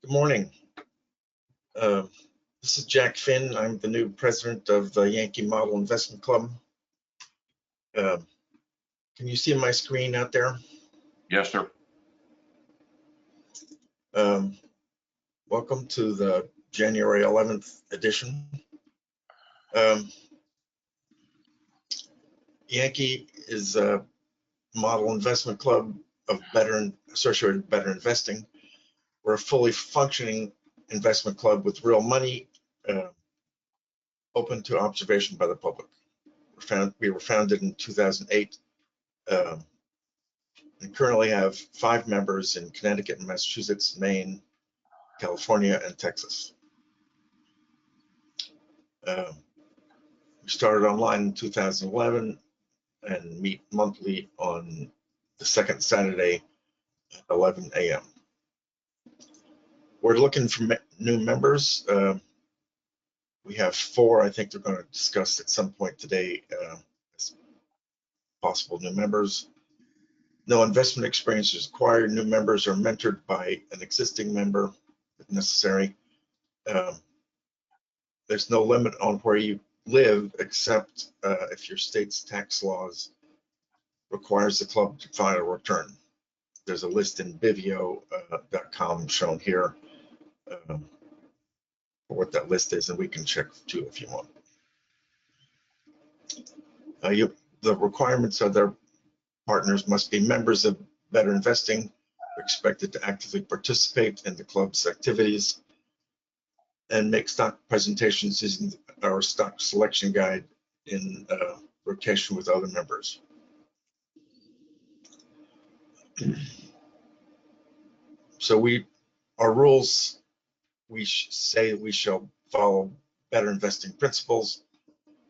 Good morning. This is Jack Finn. I'm the new president of the Yankee Model Investment Club. Can you see my screen out there? Yes, sir. Welcome to the January 11th edition. Yankee is a model investment club of associated better investing. We're a fully functioning investment club with real money, open to observation by the public. We were founded in 2008 and currently have 5 members in Connecticut, Massachusetts, Maine, California, and Texas. We started online in 2011 and meet monthly on the second Saturday at 11 a.m. We're looking for new members. We have 4 I think they're going to discuss at some point today as possible new members. No investment experience is required. New members are mentored by an existing member if necessary. There's no limit on where you live except if your state's tax laws requires the club to file a return. There's a list in bivio.com shown here for what that list is, and we can check too if you want. The requirements are their partners must be members of Better Investing, expected to actively participate in the club's activities, and make stock presentations using our stock selection guide in rotation with other members. So our rules, we say we shall follow better investing principles,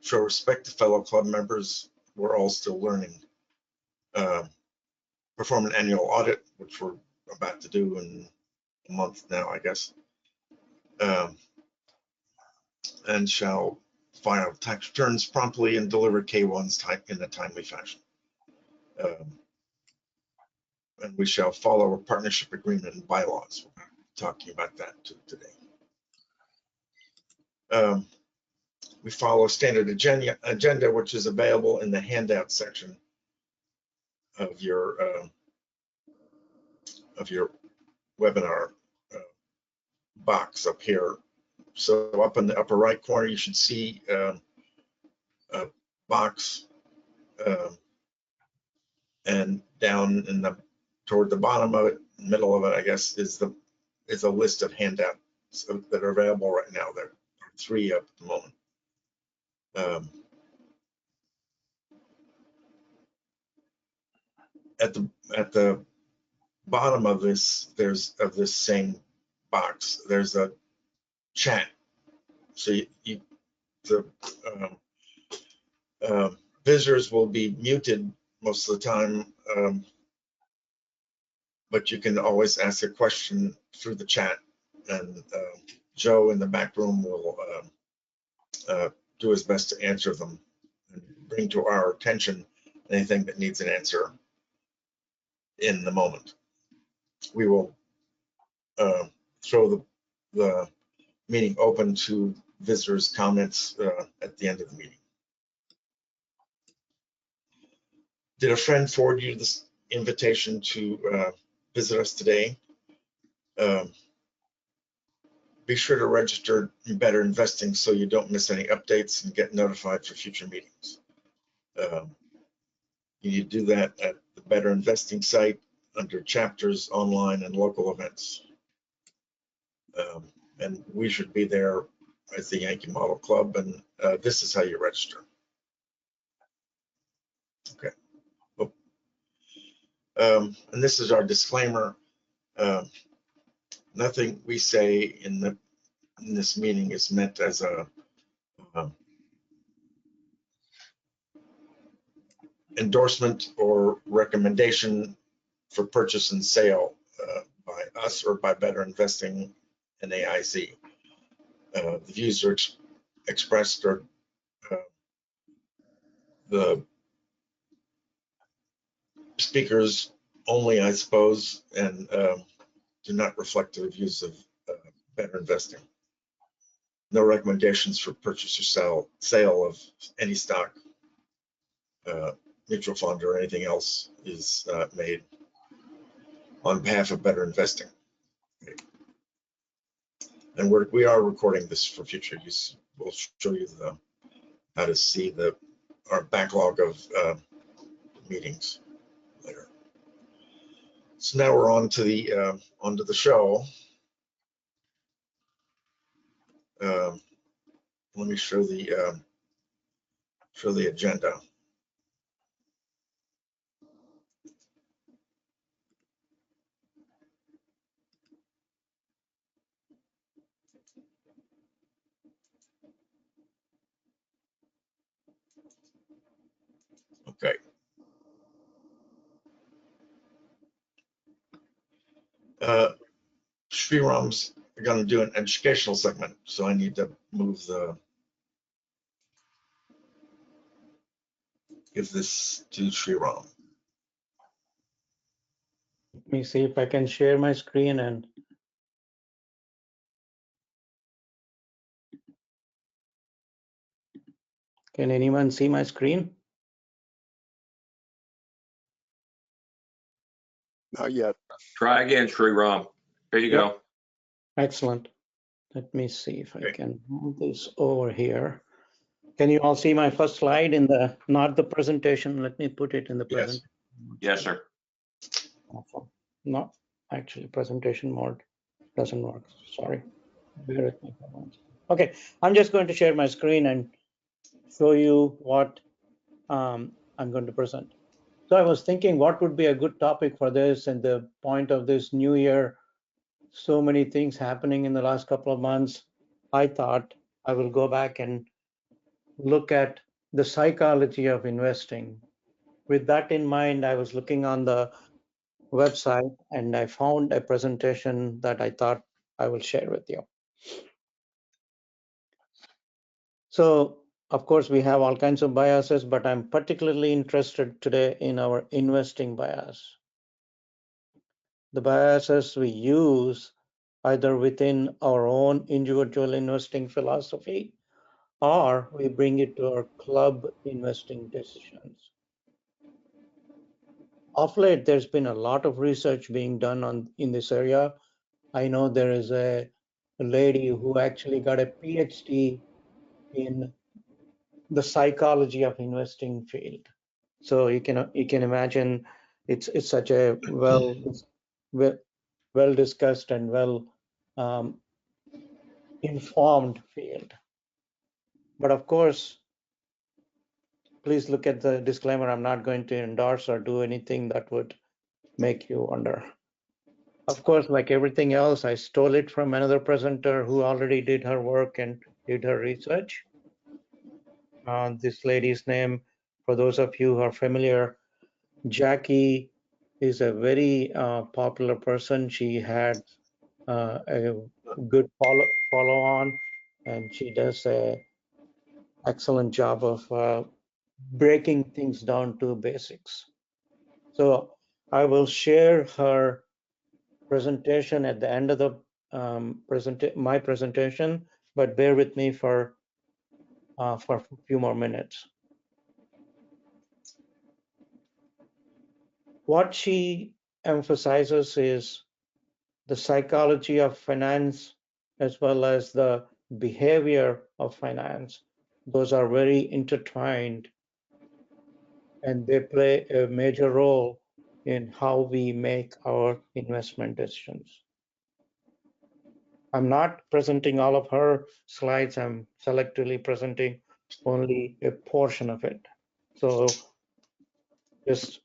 show respect to fellow club members. We're all still learning. Perform an annual audit, which we're about to do in a month now, I guess. And shall file tax returns promptly and deliver K1s in a timely fashion. And we shall follow a partnership agreement and bylaws. We're talking about that too today. We follow a standard agenda, which is available in the handout section of your webinar box up here. So up in the upper right corner, you should see a box, and down toward the bottom of it, middle of it, I guess, is a list of handouts that are available right now. There are 3 up at the moment. At the bottom of this, this same box, there's a chat. So the visitors will be muted most of the time, but you can always ask a question through the chat, and Joe in the back room will do his best to answer them and bring to our attention anything that needs an answer in the moment. We will throw the meeting open to visitors' comments at the end of the meeting. Did a friend forward you this invitation to visit us today? Be sure to register in Better Investing so you don't miss any updates and get notified for future meetings. You need to do that at the Better Investing site under chapters, online, and local events. And we should be there as the Yankee Model Club, and this is how you register. Okay. And this is our disclaimer. Nothing we say in this meeting is meant as a endorsement or recommendation for purchase and sale by us or by Better Investing and AIC. The views are expressed are the speakers only, I suppose, and do not reflect the views of better investing. No recommendations for purchase or sale of any stock, mutual fund, or anything else is made on behalf of better investing. Okay. And we are recording this for future use. We'll show you how to see our backlog of meetings later. So now we're on to the show. Let me show the agenda. Okay. Sriram's going to do an educational segment, so I need to give this to Sriram. Let me see if I can share my screen and can anyone see my screen? Not yet. Try again, Sri Ram. There you go. Excellent. Let me see if I can move this over here. Can you all see my first slide not the presentation? Let me put it in the presentation. Yes, sir. Awesome. No, actually presentation mode doesn't work. Sorry. Bear with me for a moment. Okay, I'm just going to share my screen and show you what I'm going to present. So I was thinking what would be a good topic for this, and the point of this new year, so many things happening in the last couple of months. I thought I will go back and look at the psychology of investing. With that in mind, I was looking on the website and I found a presentation that I thought I will share with you. So, of course, we have all kinds of biases, but I'm particularly interested today in our investing bias. The biases we use either within our own individual investing philosophy or we bring it to our club investing decisions. Of late, there's been a lot of research being done in this area. I know there is a lady who actually got a PhD in the psychology of investing field. So you can imagine it's such a well discussed and well informed field. But of course, please look at the disclaimer. I'm not going to endorse or do anything that would make you wonder. Of course, like everything else, I stole it from another presenter who already did her work and did her research. This lady's name, for those of you who are familiar, Yankee is a very popular person. She had a good follow on, and she does a excellent job of breaking things down to basics. So I will share her presentation at the end of the my presentation, but bear with me for a few more minutes. What she emphasizes is the psychology of finance as well as the behavior of finance. Those are very intertwined and they play a major role in how we make our investment decisions. I'm not presenting all of her slides. I'm selectively presenting only a portion of it. So just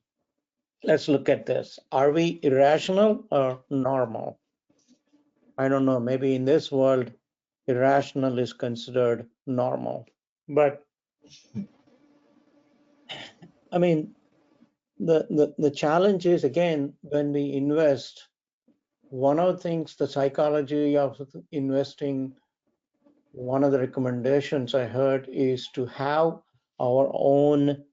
let's look at this. Are we irrational or normal? I don't know, maybe in this world, irrational is considered normal. But I mean, the challenge is, again, when we invest, one of the things, the psychology of investing, one of the recommendations I heard is to have our own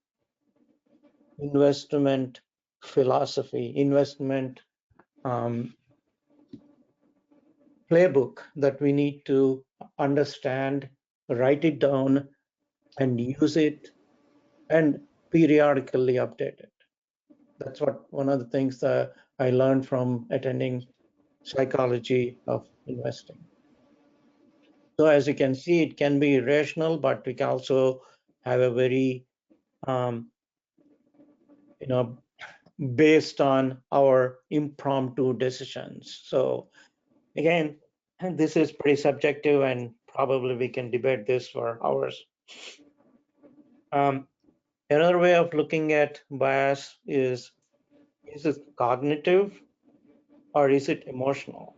investment philosophy, investment playbook that we need to understand, write it down, and use it, and periodically update it. That's what one of the things that I learned from attending psychology of investing. So as you can see, it can be rational, but we can also have a very, you know, based on our impromptu decisions. So again, this is pretty subjective, and probably we can debate this for hours. Another way of looking at bias is it cognitive or is it emotional?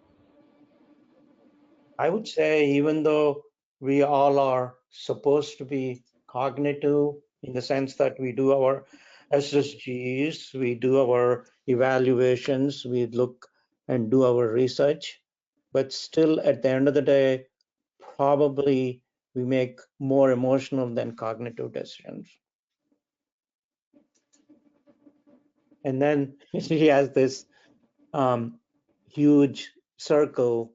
I would say even though we all are supposed to be cognitive in the sense that we do our SSGs, we do our evaluations, we look and do our research, but still at the end of the day, probably we make more emotional than cognitive decisions. And then he has this huge circle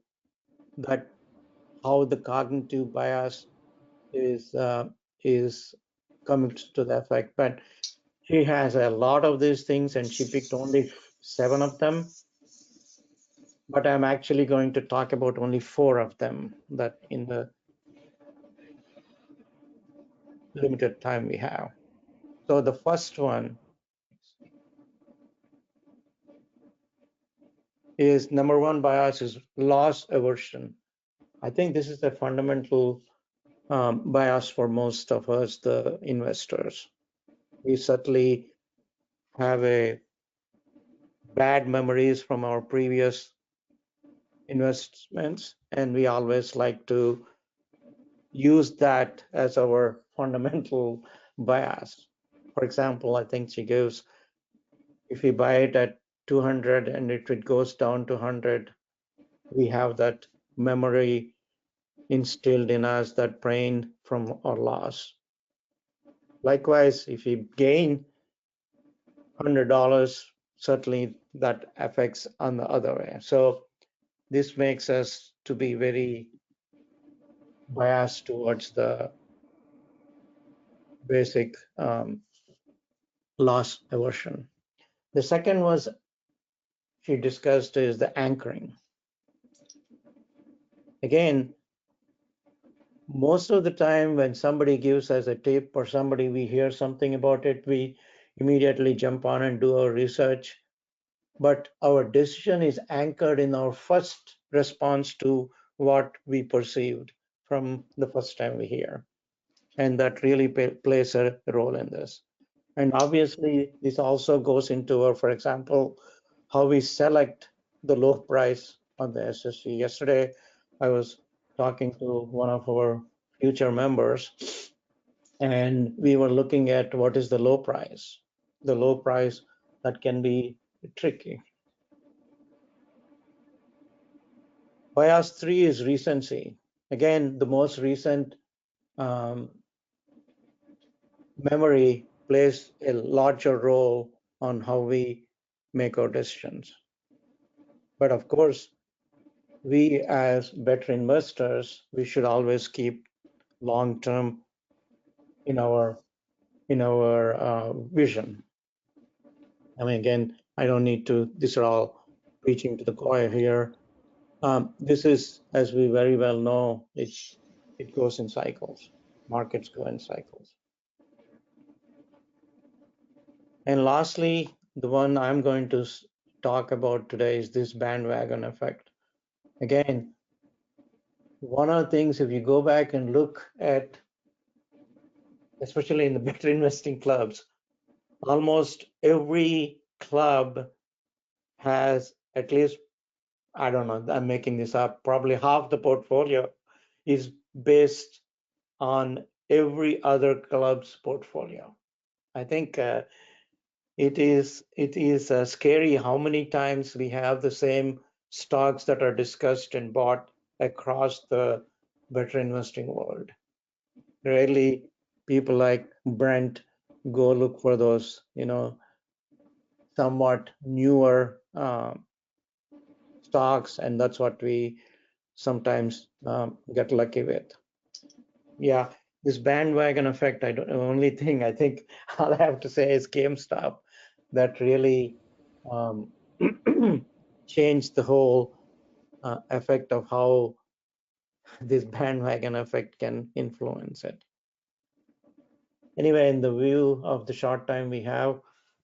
that how the cognitive bias is coming to the effect. But she has a lot of these things, and she picked only 7 of them. But I'm actually going to talk about only 4 of them that in the limited time we have. So the first one is number 1 bias is loss aversion. I think this is a fundamental bias for most of us, the investors. We certainly have a bad memories from our previous investments, and we always like to use that as our fundamental bias. For example, I think she gives, if we buy it at 200 and if it goes down to 100, we have that memory instilled in us, that brain from our loss. Likewise, if we gain $100, certainly that affects on the other way. So this makes us to be very biased towards the basic loss aversion. The second was she discussed is the anchoring. Again, most of the time when somebody gives us a tip or somebody, we hear something about it, we immediately jump on and do our research. But our decision is anchored in our first response to what we perceived from the first time we hear. And that really plays a role in this. And obviously, this also goes into our, for example, how we select the low price on the SSC. Yesterday, I was talking to one of our future members, and we were looking at what is the low price. The low price that can be tricky. Bias 3 is recency. Again, the most recent memory plays a larger role on how we make our decisions. But of course, we as better investors, we should always keep long-term in our vision. I mean, again, I don't need to, these are all preaching to the choir here. This is, as we very well know, it goes in cycles. Markets go in cycles. And lastly, the one I'm going to talk about today is this bandwagon effect. Again, one of the things, if you go back and look at, especially in the better investing clubs, almost every club has at least, I don't know, I'm making this up, probably half the portfolio is based on every other club's portfolio. I think it is scary how many times we have the same stocks that are discussed and bought across the better investing world. Rarely people like Brent go look for those, somewhat newer stocks, and that's what we sometimes get lucky with. Yeah, this bandwagon effect, the only thing I think all I have to say is GameStop that really changed the whole effect of how this bandwagon effect can influence it. Anyway, in the view of the short time we have,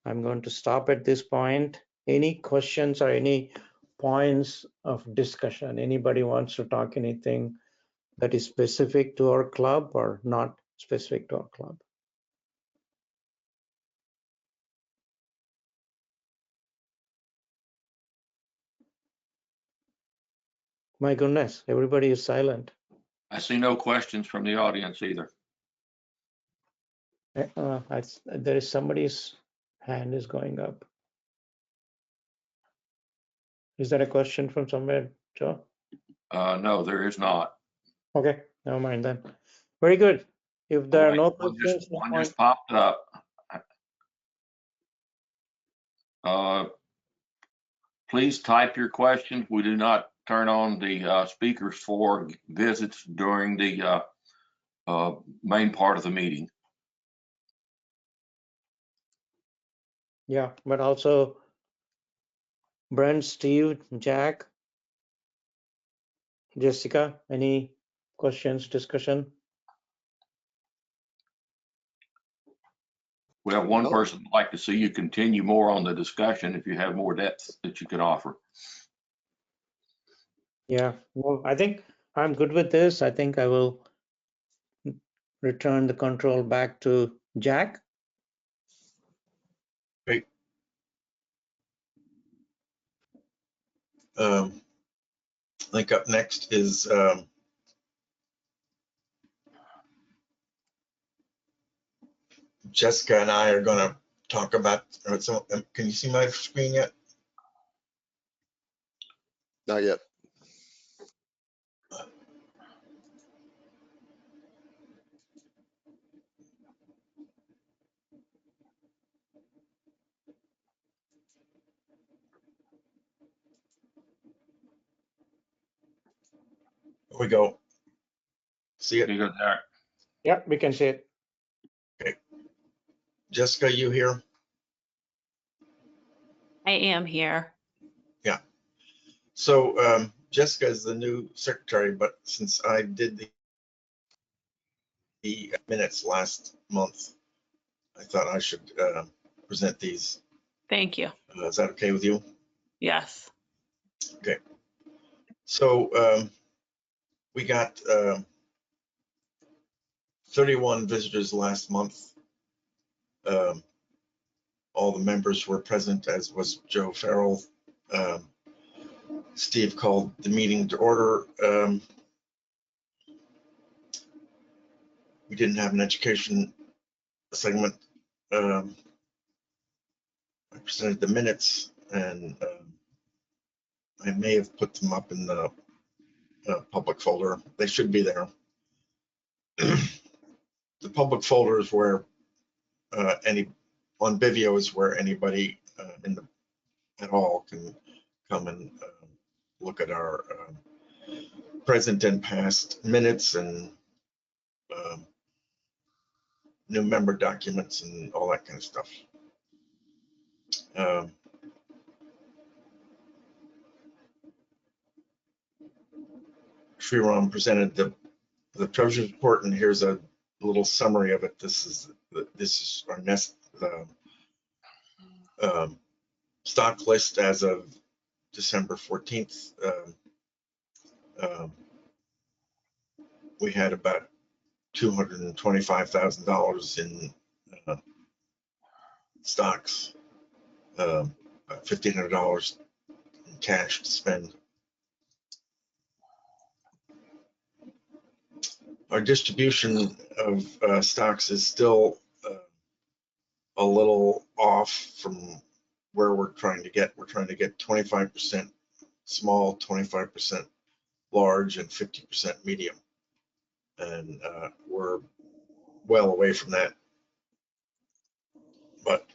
I'm going to stop at this point. Any questions or any points of discussion? Anybody wants to talk anything that is specific to our club or not specific to our club? My goodness, everybody is silent. I see no questions from the audience either. There is somebody's hand is going up. Is that a question from somewhere, Joe? No, there is not. Okay, never mind then. Very good. If there Oh, are wait, no one questions, just popped up. Please type your questions. We do not turn on the speakers for visits during the main part of the meeting. yeah, but also Brent, Steve, Jack, Jessica, any questions, discussion? We have one Nope. person who'd like to see you continue more on the discussion if you have more depth that you could offer. Yeah, well, I think I'm good with this. I think I will return the control back to Jack. Great. I think up next is Jessica and I are going to talk about. Can you see my screen yet? Not yet. Here we go. See it? You go there. Yeah, we can see it. Jessica, you here? I am here. So Jessica is the new secretary, but since I did the minutes last month, I thought I should present these. Thank you. Is that okay with you? Yes. So we got 31 visitors last month. All the members were present, as was Joe Farrell. Steve called the meeting to order. We didn't have an education segment. I presented the minutes, and I may have put them up in the public folder. They should be there. The public folder is where on Vivio is where anybody at all can come and look at our present and past minutes and new member documents and all that kind of stuff. Sriram presented the treasurer's report, and here's a little summary of it. This is our next stock list as of December 14th. We had about $225,000 in stocks, about $1,500 in cash to spend. Our distribution of stocks is still a little off from where we're trying to get. We're trying to get 25% small, 25% large, and 50% medium. And we're well away from that, but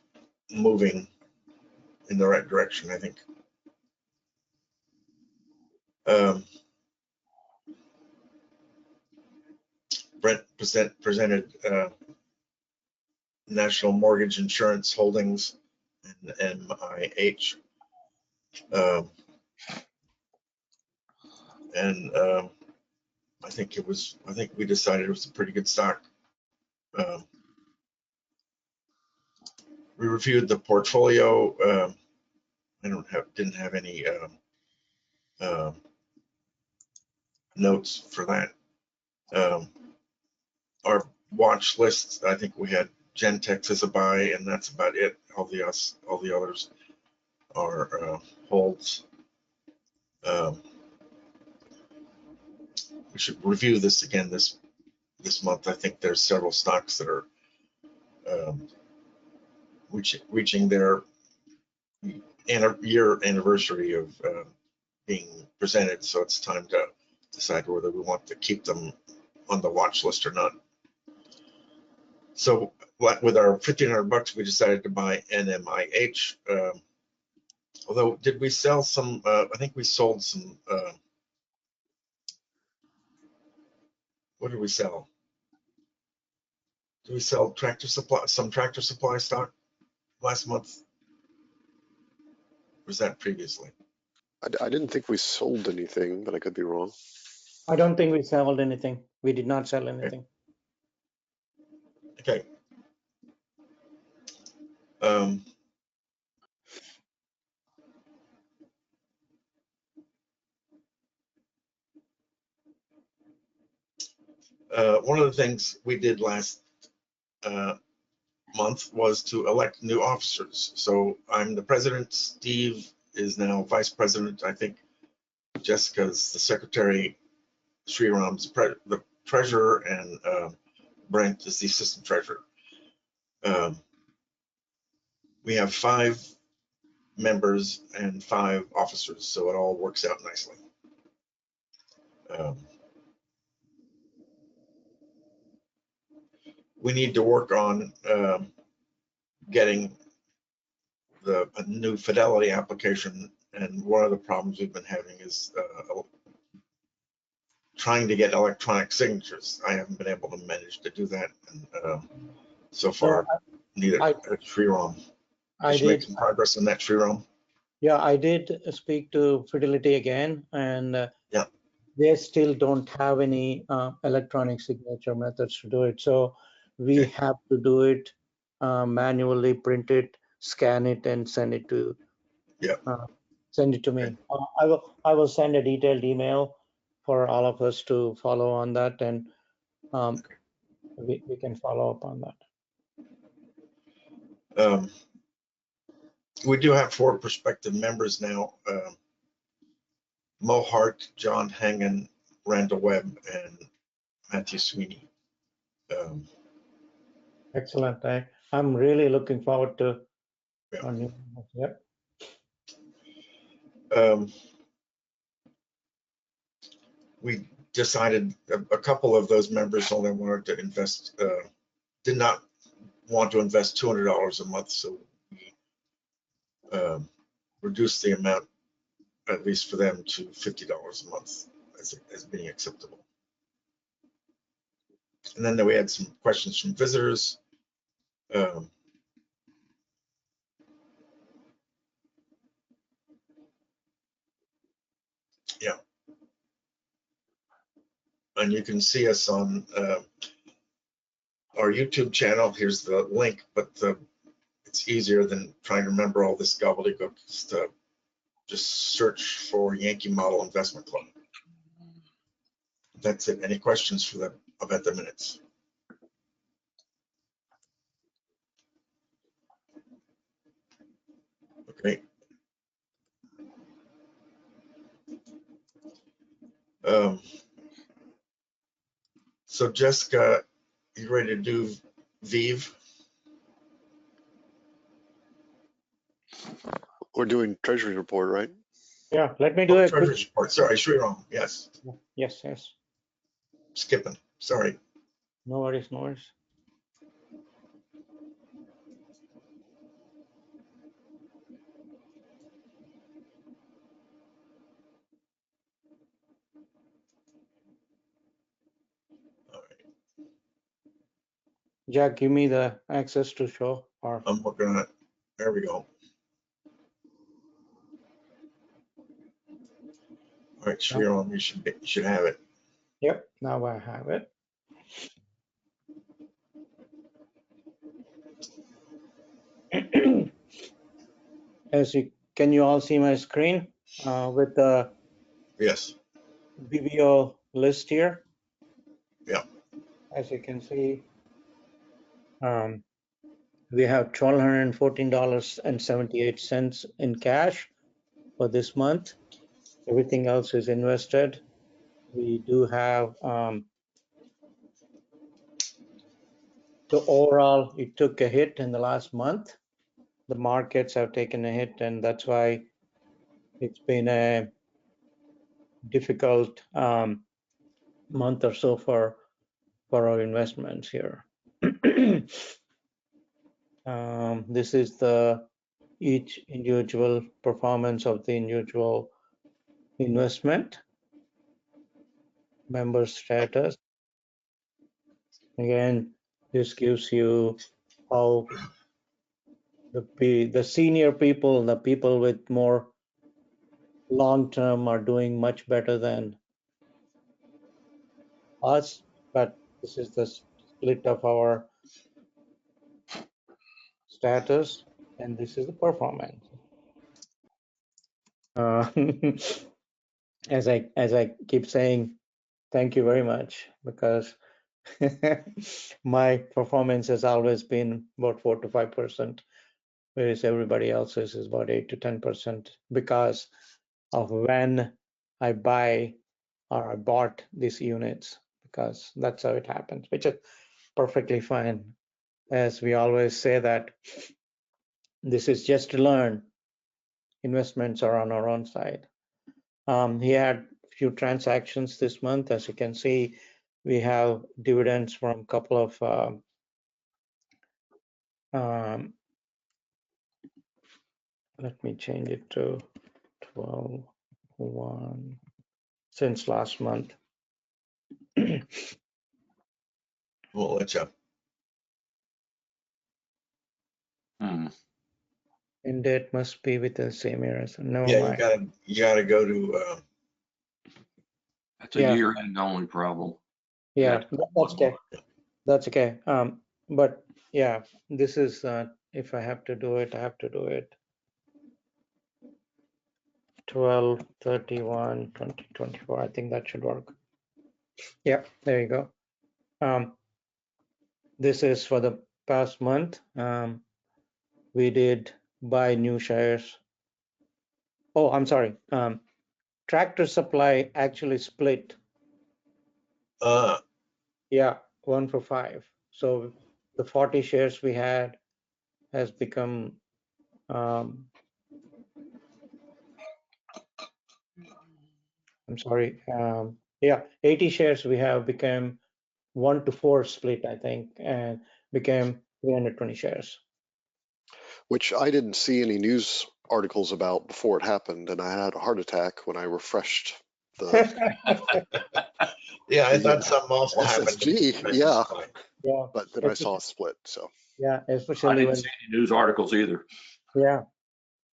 moving in the right direction, I think. Brent presented National Mortgage Insurance Holdings and MIH. I think we decided it was a pretty good stock. We reviewed the portfolio. I didn't have any notes for that. Our watch list, I think we had Gentex as a buy, and that's about it. All the others are holds. We should review this again this month. I think there's several stocks that are reaching their year anniversary of being presented, so it's time to decide whether we want to keep them on the watch list or not. So with our $1,500, we decided to buy NMIH. Although, did we sell some? I think we sold some. What did we sell? Did we sell some tractor supply stock last month? Or was that previously? I didn't think we sold anything, but I could be wrong. I don't think we sold anything. We did not sell anything. Okay. One of the things we did last month was to elect new officers. So I'm the president. Steve is now vice president. I think Jessica's the secretary. Sriram's the treasurer, and Brent is the assistant treasurer. We have 5 members and 5 officers, so it all works out nicely. We need to work on getting a new Fidelity application, and one of the problems we've been having is trying to get electronic signatures. I haven't been able to manage to do that, and so far need a Sriram. I Did you make did. some progress on that, Sriram? Yeah, I did speak to Fidelity again, and Yeah. they still don't have any electronic signature methods to do it. So we Okay. have to do it manually, print it, scan it, and send it to me. Okay. I will send a detailed email for all of us to follow on that, and we can follow up on that. We do have 4 prospective members now. Mo Hart, John Hangen, Randall Webb, and Matthew Sweeney. Excellent. I'm really looking forward to Yeah. our new. Yep. We decided a couple of those members only wanted to invest, did not want to invest $200 a month, so we reduced the amount, at least for them, to $50 a month as being acceptable. And then we had some questions from visitors. Yeah. And you can see us on our YouTube channel. Here's the link, but it's easier than trying to remember all this gobbledygook. Just search for Yankee Model Investment Club. That's it. Any questions about the minutes? Okay. So Jessica, you ready to do Vive? We're doing treasury report, right? Yeah, let me do a quick. Treasury report. Sorry, Sriram. Yes. Yes, yes. Skipping. Sorry. No worries, no worries. All right. Jack, give me the access to show or I'm working on it. There we go. All right, Sriram, you should have it. yep, now I have it. Can you all see my screen with the Yes. BBO list here? Yeah. As you can see, we have $1,214.78 in cash for this month. Everything else is invested. We do have the overall, it took a hit in the last month. The markets have taken a hit, and that's why it's been a difficult month or so for our investments here. This is the each individual performance of the individual investment, member status. Again, this gives you how the senior people, the people with more long term are doing much better than us, but this is the split of our status, and this is the performance. As I keep saying, thank you very much, because my performance has always been about 4 to 5%, whereas everybody else's is about 8 to 10% because of when I buy or I bought these units, because that's how it happens, which is perfectly fine. As we always say that this is just to learn. Investments are on our own side. He had a few transactions this month. As you can see, we have dividends from a couple of let me change it to 12/1 since last month. We'll let you. And that must be with the same year. So never Yeah, mind. you gotta go to, That's a Yeah. year-end only problem. Yeah, Yeah. that's okay. That's okay. But yeah, this is if I have to do it, I have to do it. 12/31/2024. I think that should work. Yeah, there you go. This is for the past month. We did buy new shares. Oh, I'm sorry. Tractor Supply actually split. Yeah, 1 for 5. So the 40 shares we had has become I'm sorry. Yeah, 80 shares we have become 1 to 4 split, I think, and became 320 shares. Which I didn't see any news articles about before it happened, and I had a heart attack when I refreshed the yeah, I the thought something awful happened. SSG. Yeah, Yeah, but then I saw a split. So yeah, I especially didn't when, see any news articles either. yeah,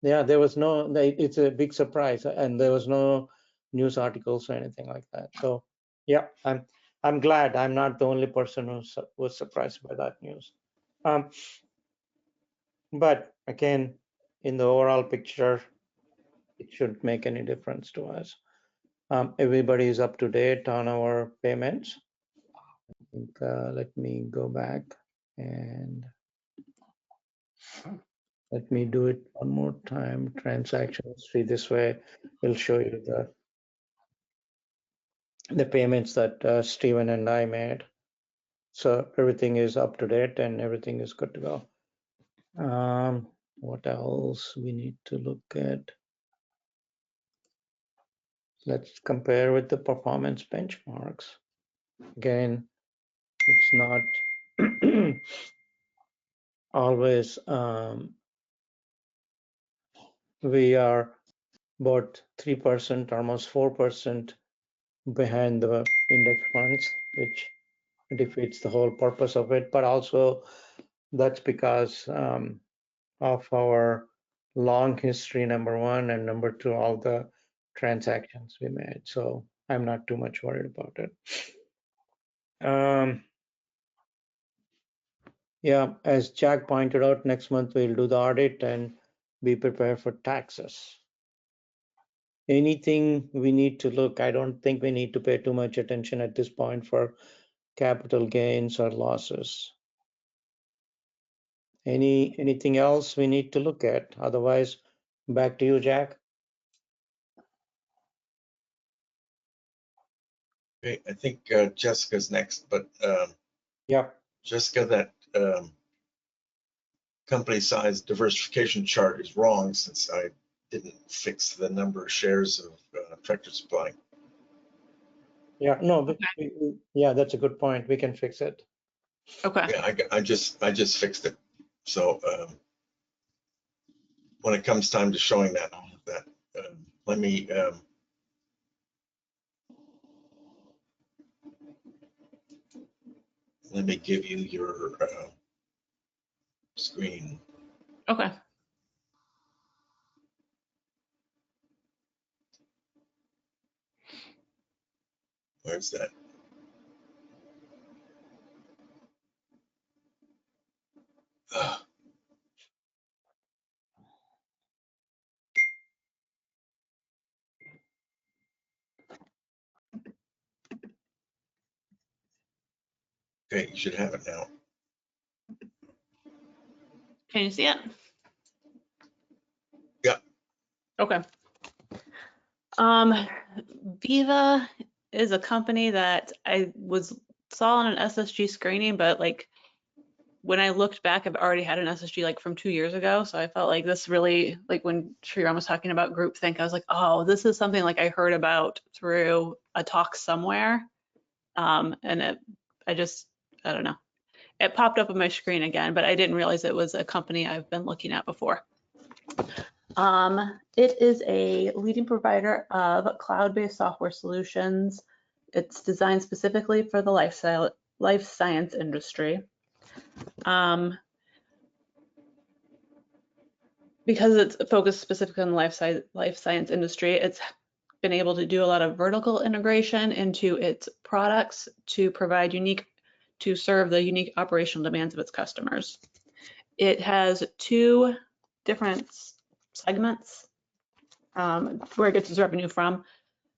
there was no, it's a big surprise, and there was no news articles or anything like that. So, yeah, I'm glad I'm not the only person who was surprised by that news. But again, in the overall picture, it shouldn't make any difference to us. Everybody is up to date on our payments. Let me go back and let me do it one more time. Transaction history. This way will show you the payments that Stephen and I made. So everything is up to date and everything is good to go. What else we need to look at? Let's compare with the performance benchmarks. Again, it's not always, we are about 3%, almost 4% behind the index funds, which defeats the whole purpose of it. But also that's because of our long history, number one, and number two, all the transactions we made. So I'm not too much worried about it. Yeah, as Jack pointed out, next month we'll do the audit and be prepared for taxes. Anything we need to look, I don't think we need to pay too much attention at this point for capital gains or losses. Anything else we need to look at? Otherwise, back to you, Jack. Okay, I think Jessica's next, but Yeah. Jessica, that company size diversification chart is wrong since I didn't fix the number of shares of Tractor Supply. Yeah, no, yeah, that's a good point. We can fix it. Okay. Yeah, I just fixed it. So when it comes time to showing that, I'll have that. Let me give you your screen. Okay. Where's that? Okay, you should have it now. Can you see it? Yeah. Okay. Viva is a company that I saw on an SSG screening, but like when I looked back, I've already had an SSG like from 2 years ago. So I felt like this really, like when Sriram was talking about groupthink, I was like, oh, this is something like I heard about through a talk somewhere. And I don't know. It popped up on my screen again, but I didn't realize it was a company I've been looking at before. It is a leading provider of cloud-based software solutions. It's designed specifically for the life science industry. Because it's focused specifically on the life science industry, it's been able to do a lot of vertical integration into its products to serve the unique operational demands of its customers. It has 2 different segments where it gets its revenue from.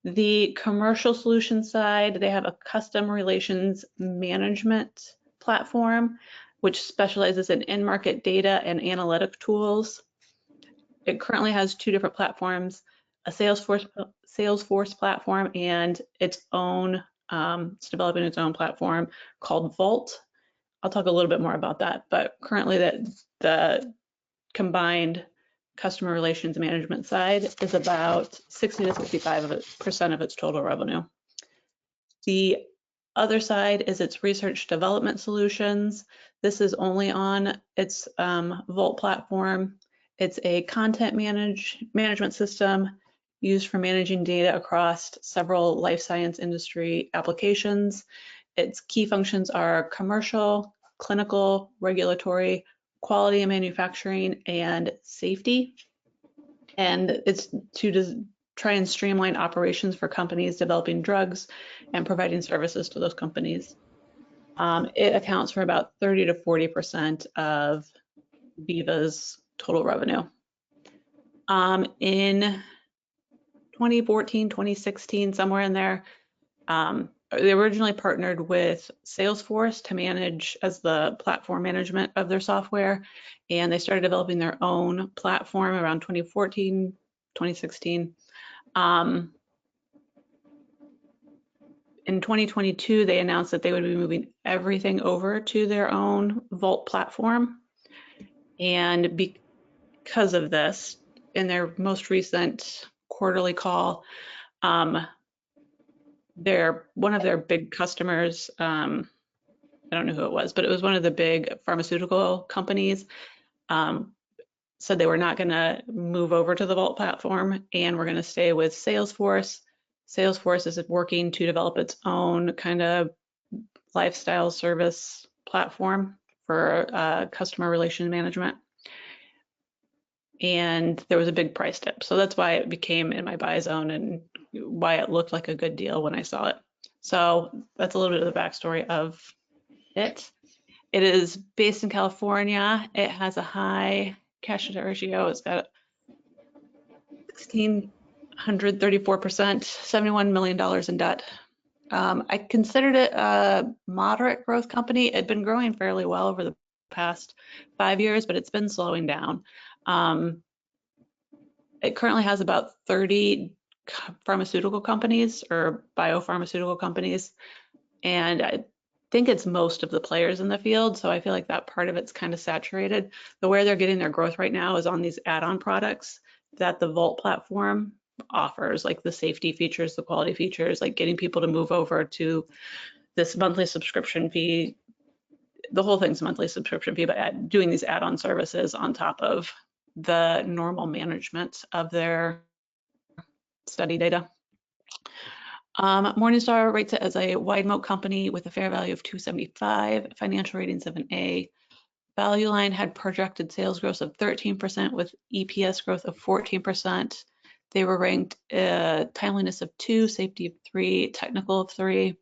The commercial solution side, they have a custom relations management platform, which specializes in in-market data and analytic tools. It currently has 2 different platforms, a Salesforce platform and its own, it's developing its own platform called Vault. I'll talk a little bit more about that, but currently the combined customer relations management side is about 60 to 65% of its total revenue. The other side is its research development solutions. This is only on its Vault platform. It's a content management system used for managing data across several life science industry applications. Its key functions are commercial, clinical, regulatory, quality and manufacturing, and safety. And it's to try and streamline operations for companies developing drugs and providing services to those companies. It accounts for about 30 to 40% of Viva's total revenue. In 2014, 2016, somewhere in there, they originally partnered with Salesforce to manage as the platform management of their software, and they started developing their own platform around 2014, 2016. In 2022, they announced that they would be moving everything over to their own Vault platform. And because of this, in their most recent quarterly call, one of their big customers, I don't know who it was, but it was one of the big pharmaceutical companies, said they were not going to move over to the Vault platform and we're going to stay with Salesforce. Salesforce is working to develop its own kind of lifestyle service platform for customer relation management. And there was a big price dip. So that's why it became in my buy zone and why it looked like a good deal when I saw it. So that's a little bit of the backstory of it. It is based in California. It has a high cash to debt ratio. It's got 1,634%, $71 million in debt. I considered it a moderate growth company. It had been growing fairly well over the past 5 years, but it's been slowing down. It currently has about 30 pharmaceutical companies or biopharmaceutical companies, and I think it's most of the players in the field, so I feel like that part of it's kind of saturated. But where they're getting their growth right now is on these add-on products that the Vault platform offers, like the safety features, the quality features, like getting people to move over to this monthly subscription fee. The whole thing's a monthly subscription fee, but doing these add-on services on top of the normal management of their study data. Morningstar rates it as a wide moat company with a fair value of 275, financial ratings of an A. Value Line had projected sales growth of 13% with EPS growth of 14%. They were ranked timeliness of 2, safety of 3, technical of 3,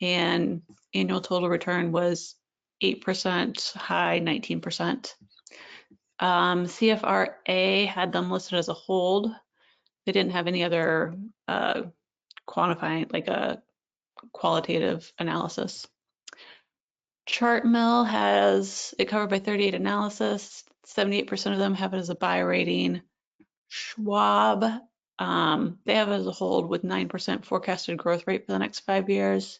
and annual total return was 8%, high 19%. CFRA had them listed as a hold. They didn't have any other quantifying, like a qualitative analysis. Chartmill has it covered by 38 analysis. 78% of them have it as a buy rating. Schwab, they have it as a hold with 9% forecasted growth rate for the next 5 years.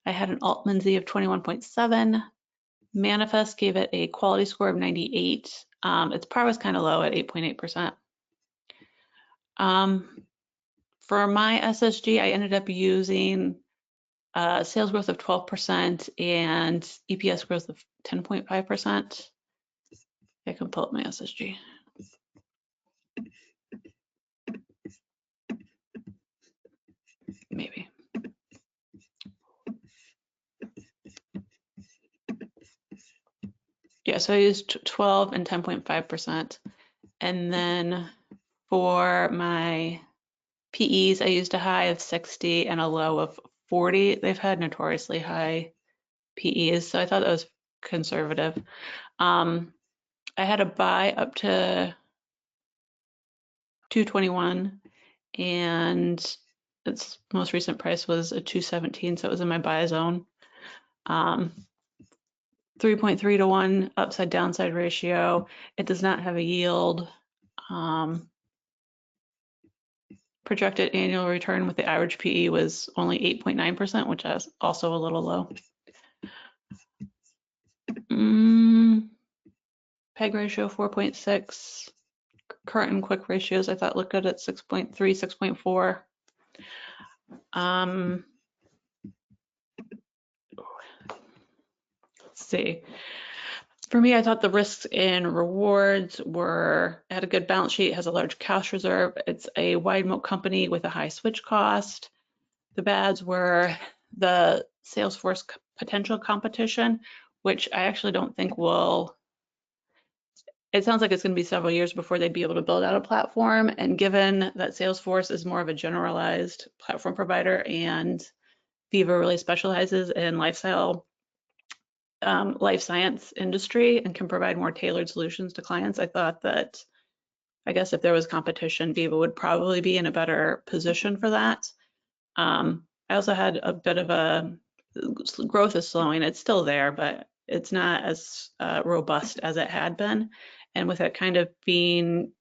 I had an Altman Z of 21.7. Manifest gave it a quality score of 98. Its par was kind of low at 8.8%. For my SSG, I ended up using sales growth of 12% and EPS growth of 10.5%. I can pull up my SSG. Maybe. Yeah, so I used 12 and 10.5%. And then for my PEs, I used a high of 60 and a low of 40. They've had notoriously high PEs, so I thought that was conservative. I had a buy up to 221, and its most recent price was a 217, so it was in my buy zone. 3.3 to 1 upside downside ratio. It does not have a yield. Projected annual return with the average PE was only 8.9%, which is also a little low. PEG ratio 4.6. Current and quick ratios I thought looked good at 6.3, 6.4. Let's see. For me, I thought the risks and rewards were, it had a good balance sheet, has a large cash reserve. It's a wide moat company with a high switch cost. The bads were the Salesforce potential competition, which I actually don't think will, it sounds like it's going to be several years before they'd be able to build out a platform. And given that Salesforce is more of a generalized platform provider and Viva really specializes in lifestyle life science industry and can provide more tailored solutions to clients, I thought that, I guess if there was competition, Viva would probably be in a better position for that. I also had a bit of a, growth is slowing, it's still there, but it's not as robust as it had been. And with it kind of being,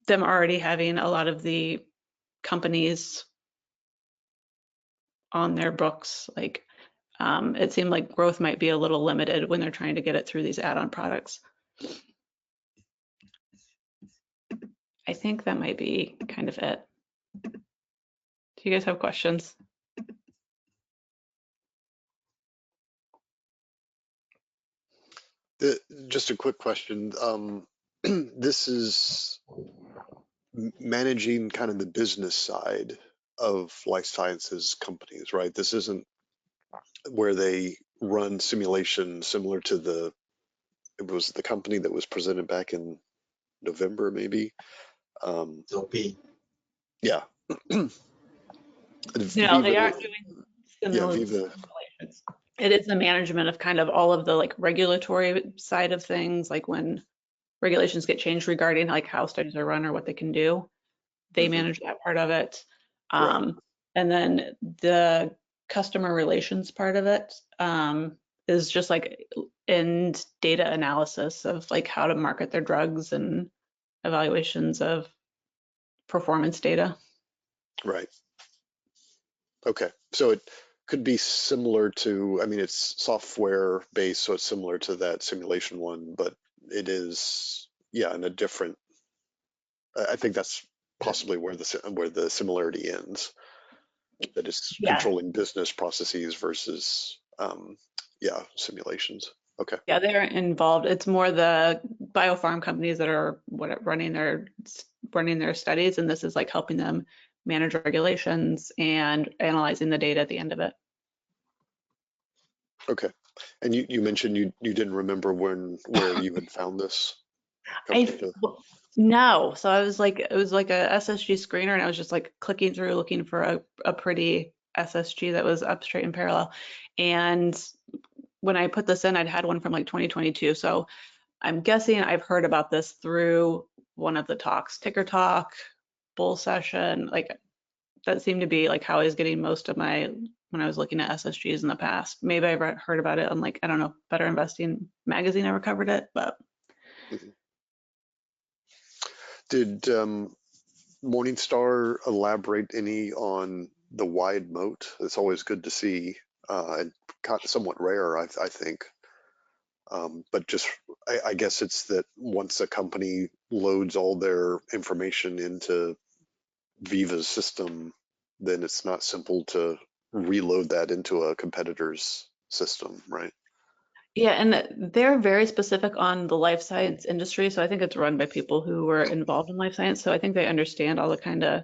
them already having a lot of the companies on their books, like it seemed like growth might be a little limited when they're trying to get it through these add-on products. I think that might be kind of it. Do you guys have questions? Just a quick question. This is managing kind of the business side of life sciences companies, right? This isn't where they run simulation similar to it was the company that was presented back in November, maybe. LP. Yeah. No, they Viva, aren't doing yeah, similar Viva, simulations. It is the management of kind of all of the like regulatory side of things, like when regulations get changed regarding like how studies are run or what they can do. They mhm, manage that part of it. right, And then the customer relations part of it is just like in data analysis of like how to market their drugs and evaluations of performance data. right. Okay, so it could be similar to, I mean, it's software based, so it's similar to that simulation one, but it is, yeah, in a different. I think that's possibly where the similarity ends. That is Yeah. controlling business processes versus, yeah, simulations. Okay, Yeah, they're involved. It's more the biopharm companies that are running their studies, and this is like helping them manage regulations and analyzing the data at the end of it. okay. And you mentioned you didn't remember where you had found this company I No, so I was like, it was like a SSG screener, and I was just like clicking through looking for a pretty SSG that was up straight and parallel. And when I put this in, I'd had one from like 2022. So I'm guessing I've heard about this through one of the talks, Ticker Talk, Bull Session. Like that seemed to be like how I was getting most of my when I was looking at SSGs in the past. Maybe I've heard about it on like, I don't know, Better Investing magazine ever covered it, but Mhm. Did Morningstar elaborate any on the wide moat? It's always good to see, and somewhat rare, I think. But just, I guess it's that once a company loads all their information into Viva's system, then it's not simple to reload that into a competitor's system, right? yeah, and they're very specific on the life science industry. So I think it's run by people who were involved in life science. So I think they understand all the kind of,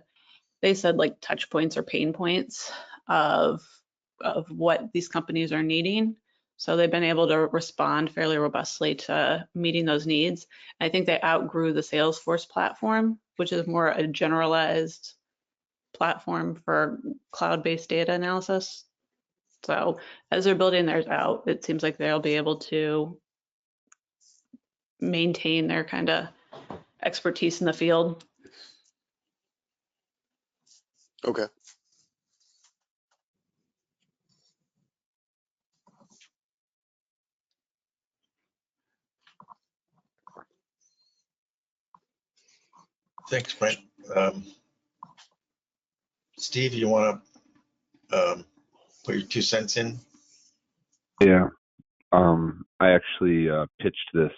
they said like touch points or pain points of what these companies are needing. So they've been able to respond fairly robustly to meeting those needs. I think they outgrew the Salesforce platform, which is more a generalized platform for cloud-based data analysis. So as they're building theirs out, it seems like they'll be able to maintain their kind of expertise in the field. Okay. Thanks, Brent. Steve, you want to put your 2 cents in? Yeah. I actually pitched this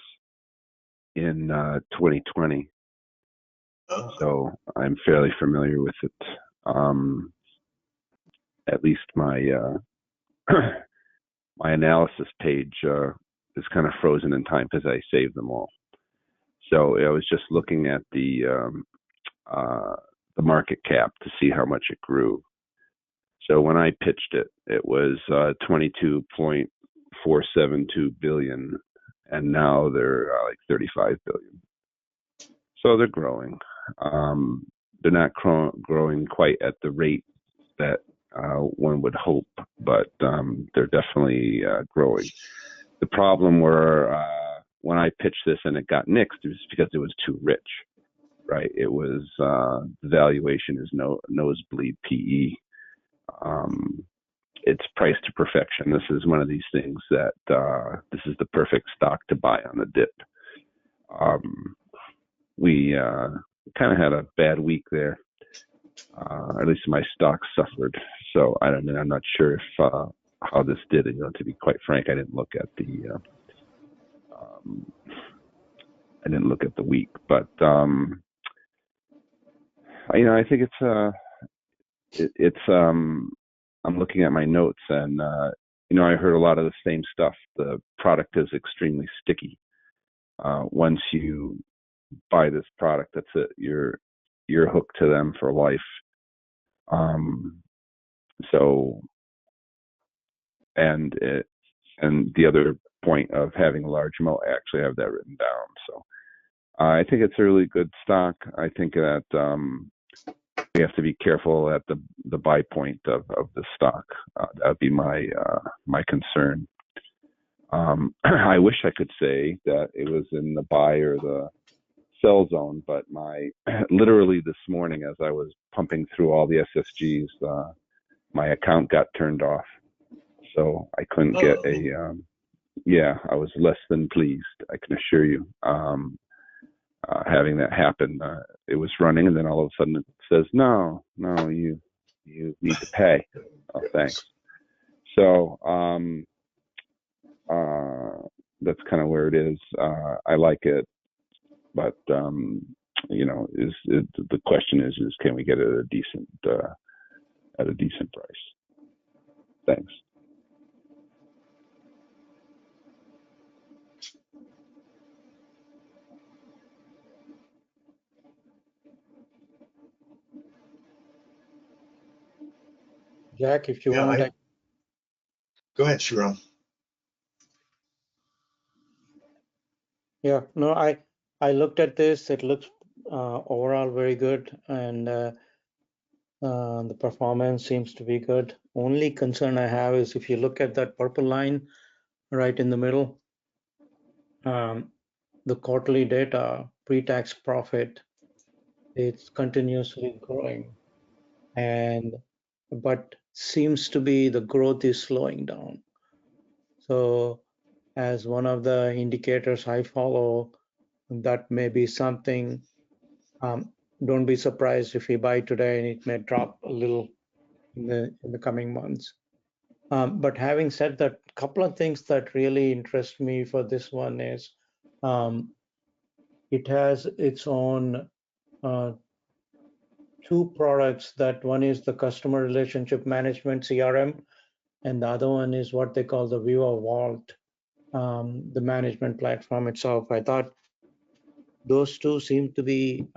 in 2020, so I'm fairly familiar with it. At least my my analysis page is kind of frozen in time because I saved them all. So I was just looking at the market cap to see how much it grew. So when I pitched it, it was 22.472 billion, and now they're like 35 billion. So they're growing. They're not growing quite at the rate that one would hope, but they're definitely growing. The problem were when I pitched this and it got nixed, it was because it was too rich, right? It was the valuation is nosebleed PE. It's priced to perfection. This is one of these things that this is the perfect stock to buy on the dip. We kind of had a bad week there. At least my stock suffered. So I'm not sure if how this did. To be quite frank, I didn't look at the week, but I think it's I'm looking at my notes, and I heard a lot of the same stuff. The product is extremely sticky. Once you buy this product, that's it. You're hooked to them for life. So and the other point of having a large moat, I actually have that written down. So I think it's a really good stock. I think that we have to be careful at the buy point of the stock. That would be my concern. I wish I could say that it was in the buy or the sell zone, but literally this morning as I was pumping through all the SSGs, my account got turned off, so I couldn't get a. Yeah, I was less than pleased, I can assure you. Having that happen, it was running, and then all of a sudden it says, no, you need to pay. Oh, thanks. So that's kind of where it is. I like it, but the question is can we get it at a decent price? Thanks. Jack, if you want, go ahead, Sharon. yeah, no, I looked at this. It looks overall very good, and the performance seems to be good. Only concern I have is if you look at that purple line right in the middle, the quarterly data, pre-tax profit, it's continuously growing, but seems to be the growth is slowing down. So as one of the indicators I follow, that may be something. Don't be surprised if we buy today and it may drop a little in the coming months. But having said that, a couple of things that really interest me for this one is it has its own two products. That one is the customer relationship management, CRM, and the other one is what they call the Viva Vault, the management platform itself. I thought those two seem to be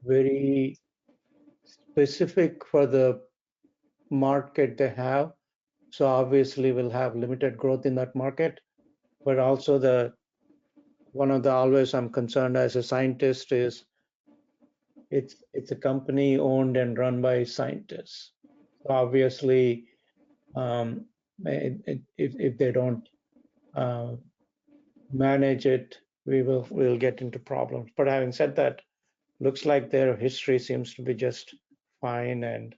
very specific for the market they have. So obviously we'll have limited growth in that market, but also one of the always I'm concerned as a scientist is it's a company owned and run by scientists. So obviously, if they don't manage it, we'll get into problems. But having said that, looks like their history seems to be just fine and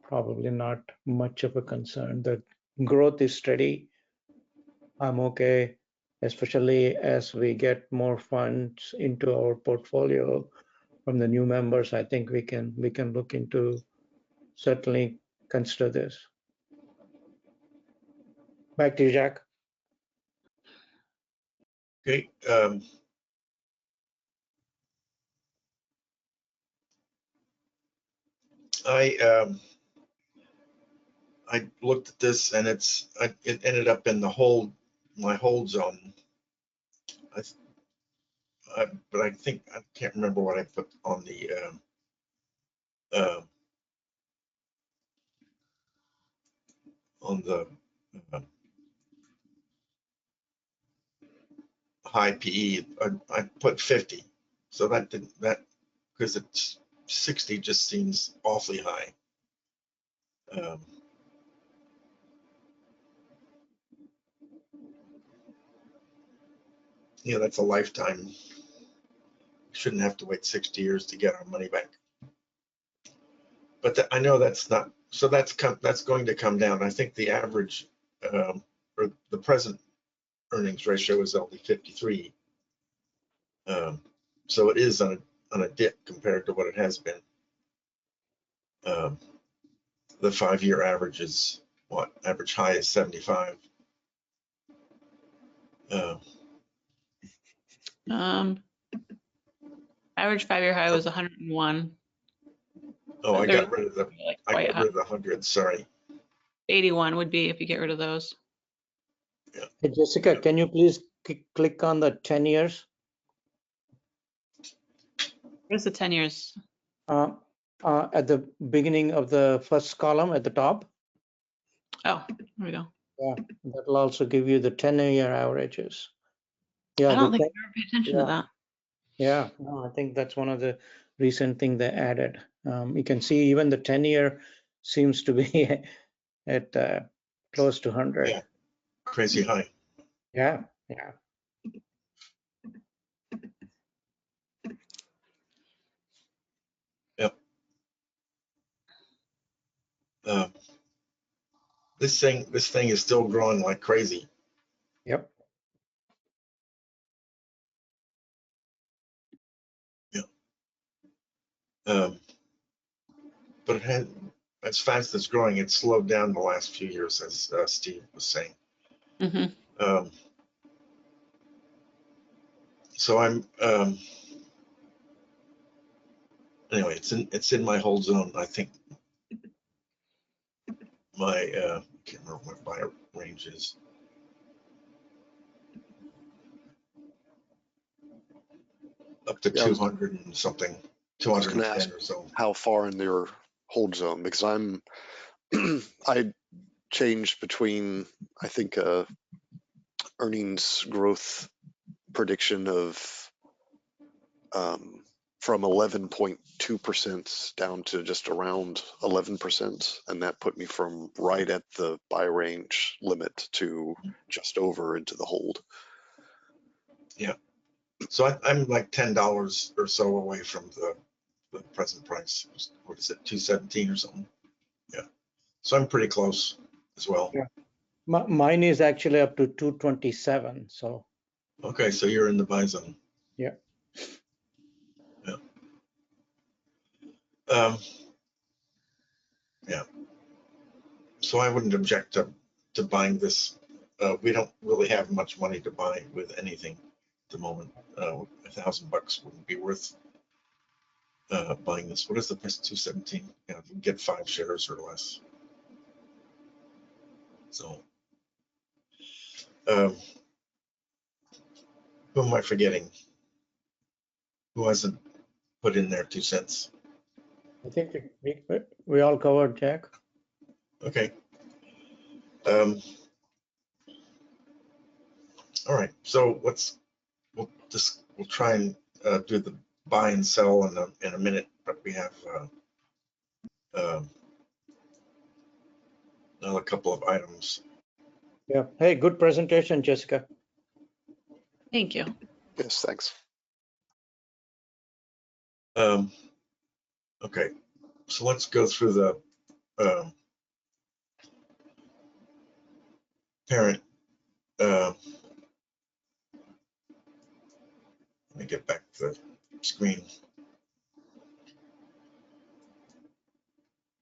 probably not much of a concern. The growth is steady. I'm okay, especially as we get more funds into our portfolio from the new members. I think we can look into, certainly consider this. Back to you, Jack. Okay. I looked at this and it ended up in my hold zone. But I think I can't remember what I put on the high PE. I put 50, so that because it's 60 just seems awfully high. That's a lifetime. Shouldn't have to wait 60 years to get our money back. But I know that's not. So that's going to come down. I think the average or the present earnings ratio is only 53. So it is on a dip compared to what it has been. The 5-year average is what? Average high is 75. Average 5-year high was 101. Oh, I got rid of the 100. Sorry. 81 would be if you get rid of those. Yeah. Hey, Jessica, can you please click on the 10 years? Where's the 10 years? At the beginning of the first column at the top. Oh, there we go. Yeah, that'll also give you the 10-year averages. Yeah, I don't the think I ever paid attention to that. Yeah, no, I think that's one of the recent thing they added. You can see even the 10-year seems to be at close to 100. Yeah. Crazy high. Yeah, yeah. Yep. This thing is still growing like crazy. Yep. But it had, as fast as growing, it slowed down the last few years, as Steve was saying. Hmm. So I'm anyway. It's in my hold zone. I think my I can't remember what buy range is. Up to Yeah, 200 and something, I was going to 210 ask or so. how far in their hold zone, because I'm I changed between, I think, earnings growth prediction of from 11.2% down to just around 11%, and that put me from right at the buy range limit to just over into the hold. Yeah. So I'm like $10 or so away from the present price. What is it, 217 or something? Yeah. So I'm pretty close as well. Yeah. Mine is actually up to 227. So Okay, so you're in the buy zone. yeah. Yeah. Um, yeah. So I wouldn't object to buying this. We don't really have much money to buy with anything at the moment. $1,000 wouldn't be worth buying this. What is the price? 217. Yeah, you can get 5 shares or less. So, who am I forgetting? Who hasn't put in their 2 cents? I think we all covered, Jack. Okay. All right. So we'll try and do the buy and sell in a minute, but we have another couple of items. Yeah. Hey, good presentation, Jessica. Thank you. Yes, thanks. Okay, so let's go through the parent. Let me get back to the screen.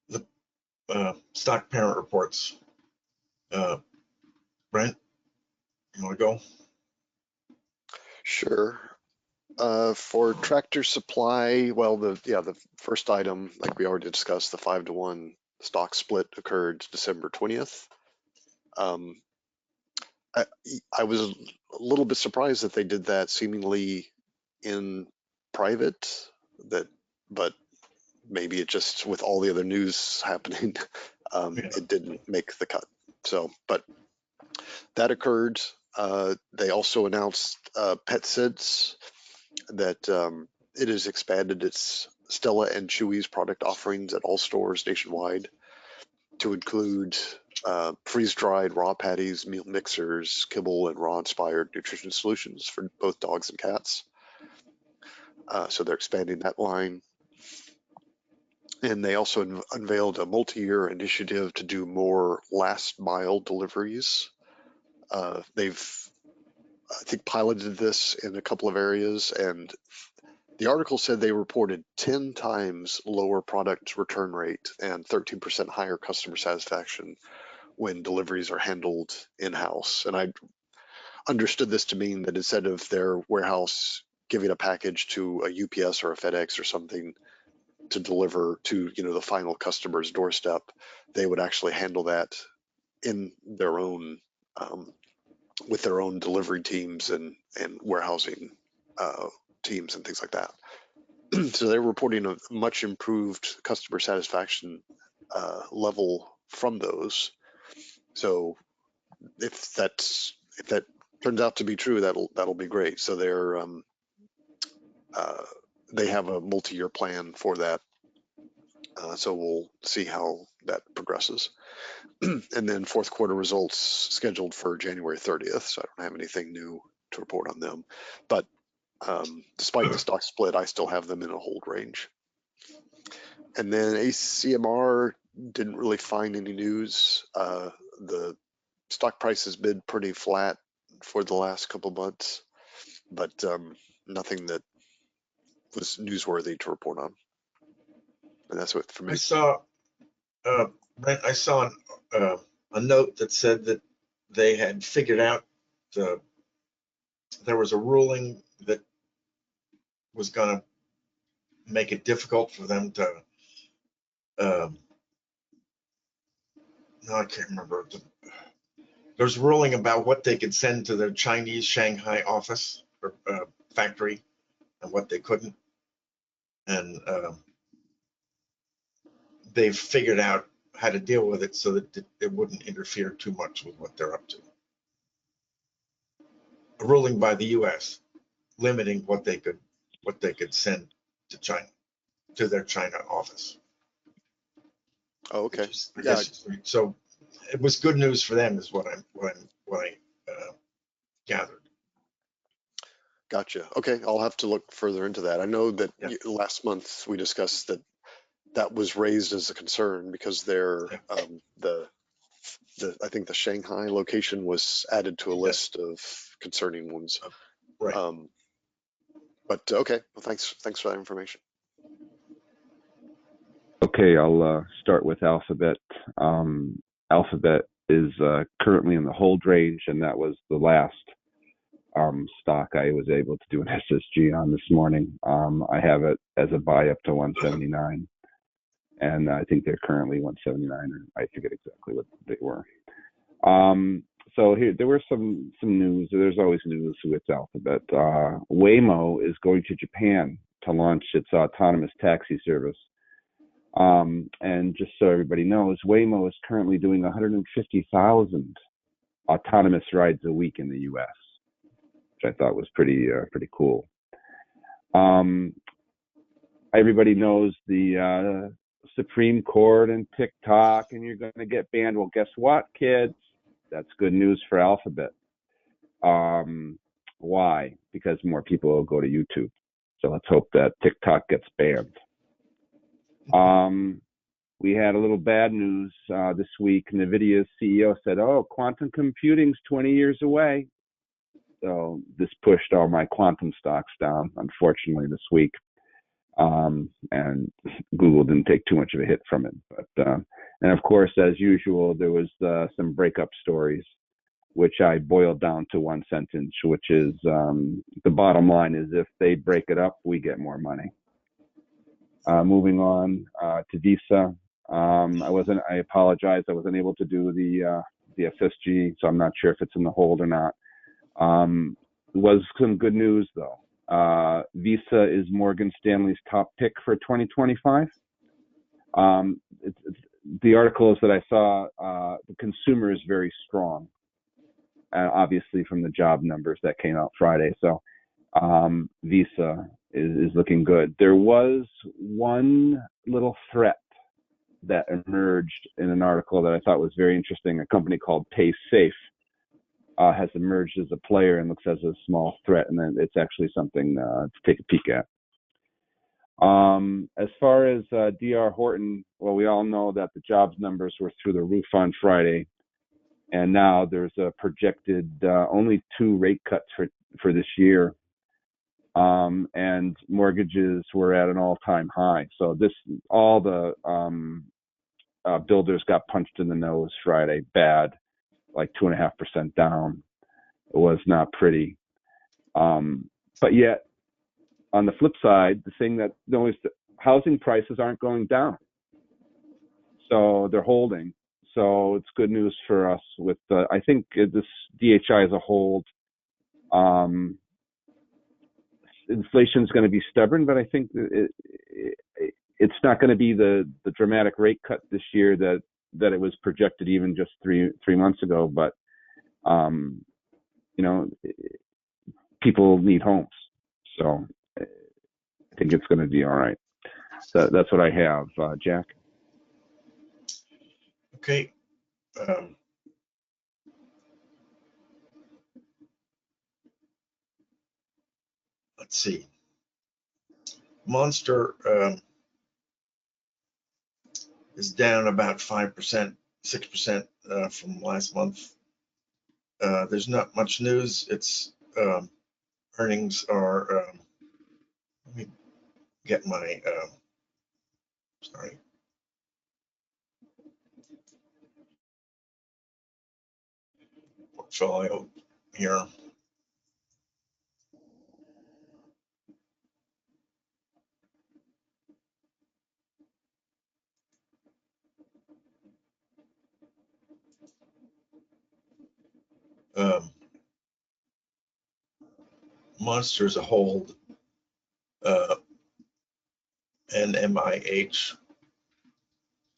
The stock parent reports. Brent, you want to go? Sure. For Tractor Supply, well, the first item, like we already discussed, the 5-to-1 stock split occurred December 20th. I was a little bit surprised that they did that seemingly in private, but maybe it just, with all the other news happening, Yeah. it didn't make the cut. So, but that occurred. They also announced PetSense that it has expanded its Stella and Chewy's product offerings at all stores nationwide to include freeze-dried raw patties, meal mixers, kibble, and raw-inspired nutrition solutions for both dogs and cats. So they're expanding that line. And they also unveiled a multi-year initiative to do more last-mile deliveries. They've, I think, piloted this in a couple of areas, and the article said they reported 10 times lower product return rate and 13% higher customer satisfaction when deliveries are handled in-house. And I understood this to mean that instead of their warehouse giving a package to a UPS or a FedEx or something to deliver to, the final customer's doorstep, they would actually handle that in their own, with their own delivery teams and warehousing teams and things like that. So they're reporting a much improved customer satisfaction level from those. So if that turns out to be true, that'll be great. So they have a multi-year plan for that. So we'll see how that progresses. And then fourth quarter results scheduled for January 30th. So I don't have anything new to report on them. But despite the stock split, I still have them in a hold range. And then ACMR didn't really find any news. The stock price has been pretty flat for the last couple months, but nothing that was newsworthy to report on. And that's it for me. I saw, Brent, I saw a note that said that they had figured out there was a ruling that was going to make it difficult for them to, no, I can't remember. There's a ruling about what they could send to their Chinese Shanghai office or factory and what they couldn't. And they've figured out how to deal with it so that it wouldn't interfere too much with what they're up to. A ruling by the U.S. limiting what they could send to China, to their China office. Oh, okay. I guess, so it was good news for them, is what I gathered. Gotcha. Okay, I'll have to look further into that. I know that Yeah. last month we discussed that was raised as a concern because they're I think the Shanghai location was added to a list of concerning ones. Right. But okay, well, thanks for that information. Okay, I'll start with Alphabet. Alphabet is currently in the hold range, and that was the last stock I was able to do an SSG on this morning. I have it as a buy up to 179, and I think they're currently 179, or I forget exactly what they were. So here, there were some news. There's always news with Alphabet. Waymo is going to Japan to launch its autonomous taxi service. And just so everybody knows, Waymo is currently doing 150,000 autonomous rides a week in the U.S., which I thought was pretty cool. Everybody knows the Supreme Court and TikTok, and you're going to get banned. Well, guess what, kids? That's good news for Alphabet. Why? Because more people will go to YouTube. So let's hope that TikTok gets banned. We had a little bad news this week. NVIDIA's CEO said, "Oh, quantum computing's 20 years away." So this pushed all my quantum stocks down, unfortunately, this week. And Google didn't take too much of a hit from it. But and of course, as usual, there was some breakup stories, which I boiled down to one sentence, which is the bottom line is if they break it up, we get more money. Moving on to Visa. I apologize. I wasn't able to do the SSG, so I'm not sure if it's in the hold or not. Was some good news though. Visa is Morgan Stanley's top pick for 2025. The articles that I saw, the consumer is very strong, obviously from the job numbers that came out Friday. So Visa is looking good. There was one little threat that emerged in an article that I thought was very interesting. A company called PaySafe has emerged as a player and looks as a small threat, and then it's actually something to take a peek at. As far as DR Horton, well, we all know that the jobs numbers were through the roof on Friday, and now there's a projected only 2 rate cuts for this year. And mortgages were at an all-time high. So all the builders got punched in the nose Friday, bad, like 2.5% down. It was not pretty. But yet, on the flip side, the thing that noticed, housing prices aren't going down. So they're holding. So it's good news for us with, I think this DHI as a hold. Inflation is going to be stubborn, but I think it's not going to be the dramatic rate cut this year that that it was projected even just three months ago. But you know, people need homes, so I think it's going to be all right. That's what I have, Jack. Okay. Let's see. Monster is down about 5%, 6% from last month. There's not much news. Its earnings are, let me get my, sorry. Portfolio here. Monster is a hold, and MIH,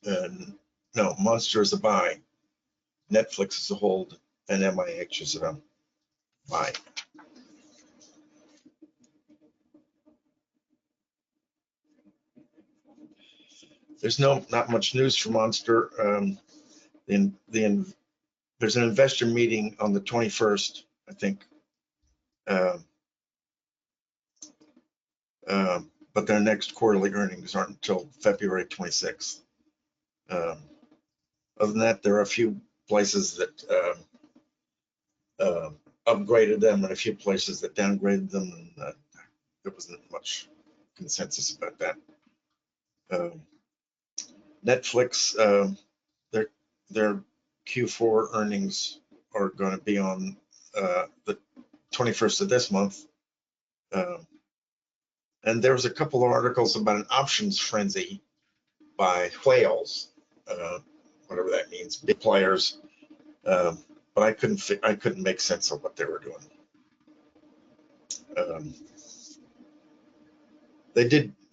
and no, Monster is a buy. Netflix is a hold, and MIH is a buy. There's not much news for Monster. There's an investor meeting on the 21st, I think. But their next quarterly earnings aren't until February 26th. Other than that, there are a few places that upgraded them and a few places that downgraded them, and there wasn't much consensus about that. Netflix, their Q4 earnings are going to be on the 21st of this month. And there was a couple of articles about an options frenzy by whales, whatever that means, big players. But I couldn't make sense of what they were doing.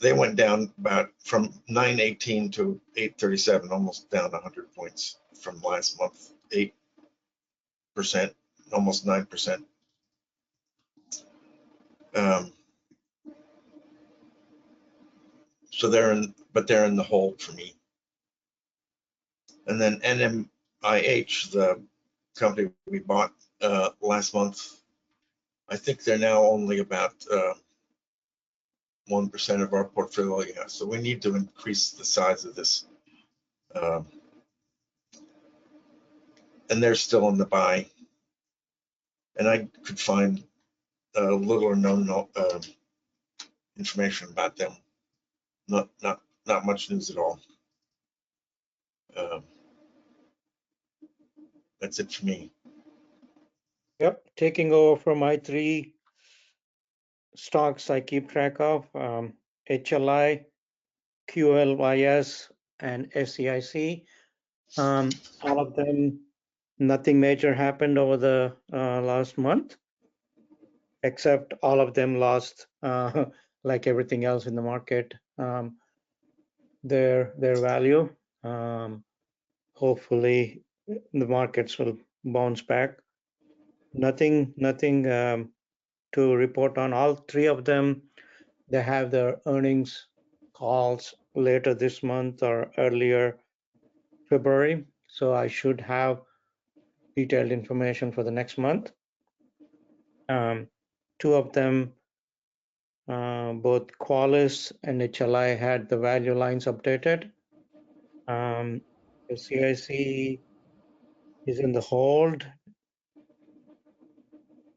They went down about from 918 to 837, almost down 100 points from last month, 8%, almost 9%. So they're in the hold for me. And then NMIH, the company we bought last month, I think they're now only about 1% of our portfolio. So we need to increase the size of this. And they're still in the buy. And I could find little or no information about them. Not much news at all. That's it for me. Yep, taking over from my three stocks I keep track of, HLI, QLYS, and SEIC. All of them, nothing major happened over the last month, except all of them lost, like everything else in the market, their value. Hopefully, the markets will bounce back. Nothing to report on. All three of them, they have their earnings calls later this month or earlier February. So I should have detailed information for the next month. Two of them, both Qualys and HLI, had the value lines updated. The CIC is in the hold.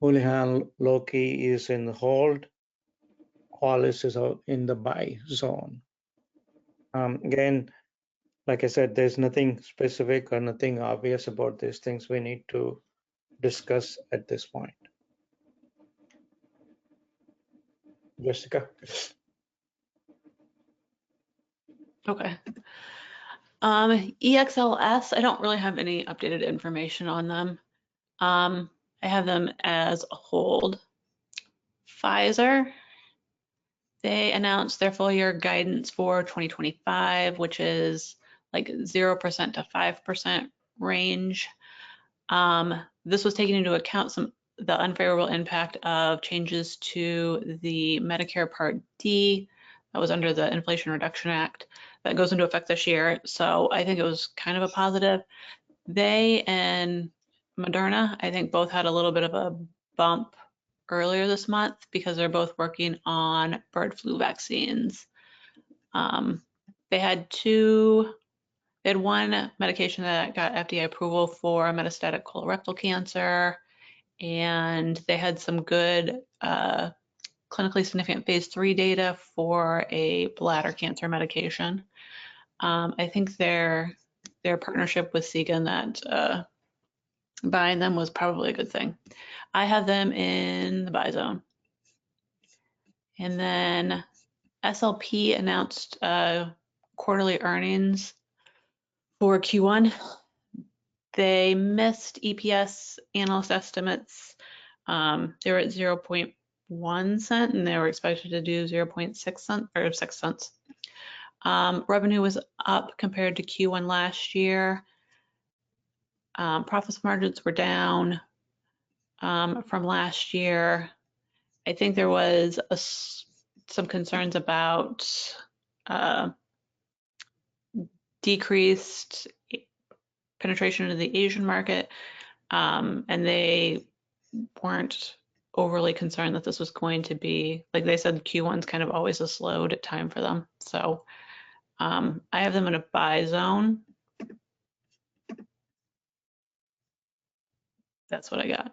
Houlihan Lokey is in the hold. Qualys is in the buy zone. Again, like I said, there's nothing specific or nothing obvious about these things we need to discuss at this point. Jessica? Okay. EXLS, I don't really have any updated information on them. I have them as a hold. Pfizer, they announced their full year guidance for 2025, which is like 0% to 5% range. This was taking into account the unfavorable impact of changes to the Medicare Part D that was under the Inflation Reduction Act that goes into effect this year. So I think it was kind of a positive. They and Moderna, I think both had a little bit of a bump earlier this month because they're both working on bird flu vaccines. They had one medication that got FDA approval for metastatic colorectal cancer, and they had some good clinically significant phase 3 data for a bladder cancer medication. I think their partnership with Segan that buying them was probably a good thing. I have them in the buy zone. And then SLP announced quarterly earnings for Q1. They missed EPS analyst estimates. They were at 0.1 cent and they were expected to do 0.6 cent or 6 cents. Revenue was up compared to Q1 last year. Profits margins were down from last year. I think there was some concerns about decreased penetration into the Asian market, and they weren't overly concerned that this was going to be, like they said, Q1's kind of always a slow time for them. So I have them in a buy zone. That's what I got.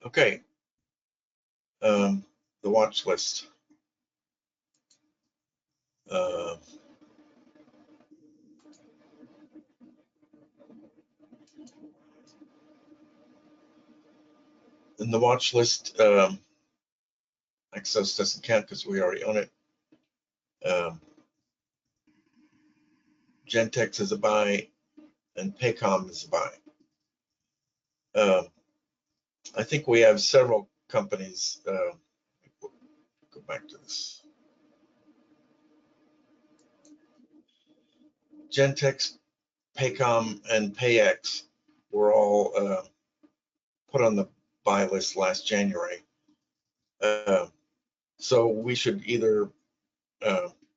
Okay. The watch list. In the watch list, Exos doesn't count because we already own it. Gentex is a buy, and Paycom is a buy. I think we have several companies. Go back to this. Gentex, Paycom, and PayX were all put on the buy list last January. So we should either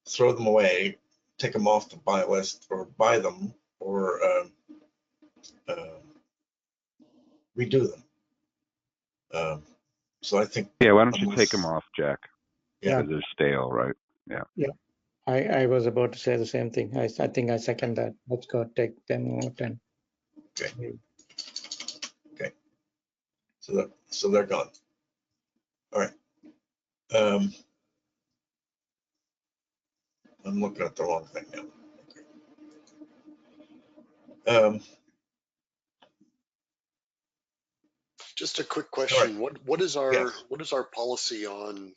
throw them away, take them off the buy list, or buy them, or redo them. So I think. Yeah, why don't you take them off, Jack? Yeah. Because they're stale, right? Yeah. Yeah. I was about to say the same thing. I think I second that. Let's go take them out and. Okay. Okay. So they're gone. All right. I'm looking at the wrong thing now. Okay. Just a quick question. Right. What is our Yes. what is our policy on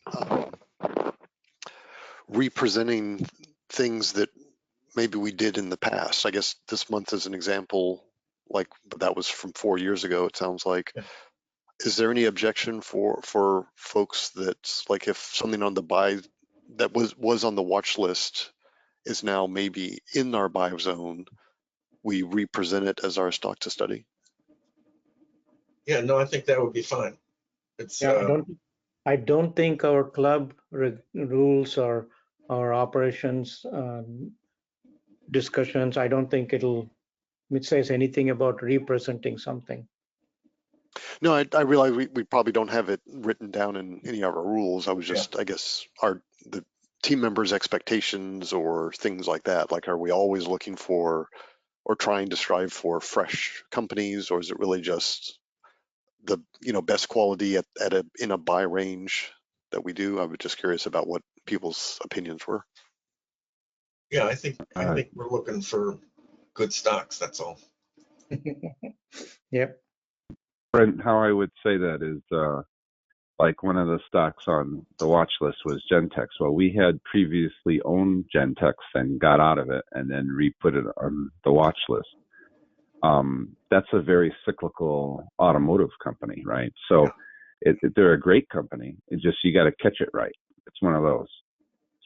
representing things that maybe we did in the past? I guess this month is an example, like that was from 4 years ago, it sounds like. Yeah. Is there any objection for folks that, like, if something on the buy that was on the watch list is now maybe in our buy zone, we represent it as our stock to study? Yeah, no, I think that would be fine. It's Yeah, I don't think our club rules or our operations discussions, I don't think it says anything about representing something. No, I realize we probably don't have it written down in any of our rules. I was just, I guess, the team members' expectations or things like that. Like, are we always looking for or trying to strive for fresh companies, or is it really just the best quality in a buy range that we do? I was just curious about what people's opinions were. Yeah, I think we're looking for good stocks. That's all. Yep. Brent, how I would say that is like one of the stocks on the watch list was Gentex. Well, we had previously owned Gentex and got out of it and then re-put it on the watch list. That's a very cyclical automotive company, right? So they're a great company. It's just you got to catch it right. It's one of those.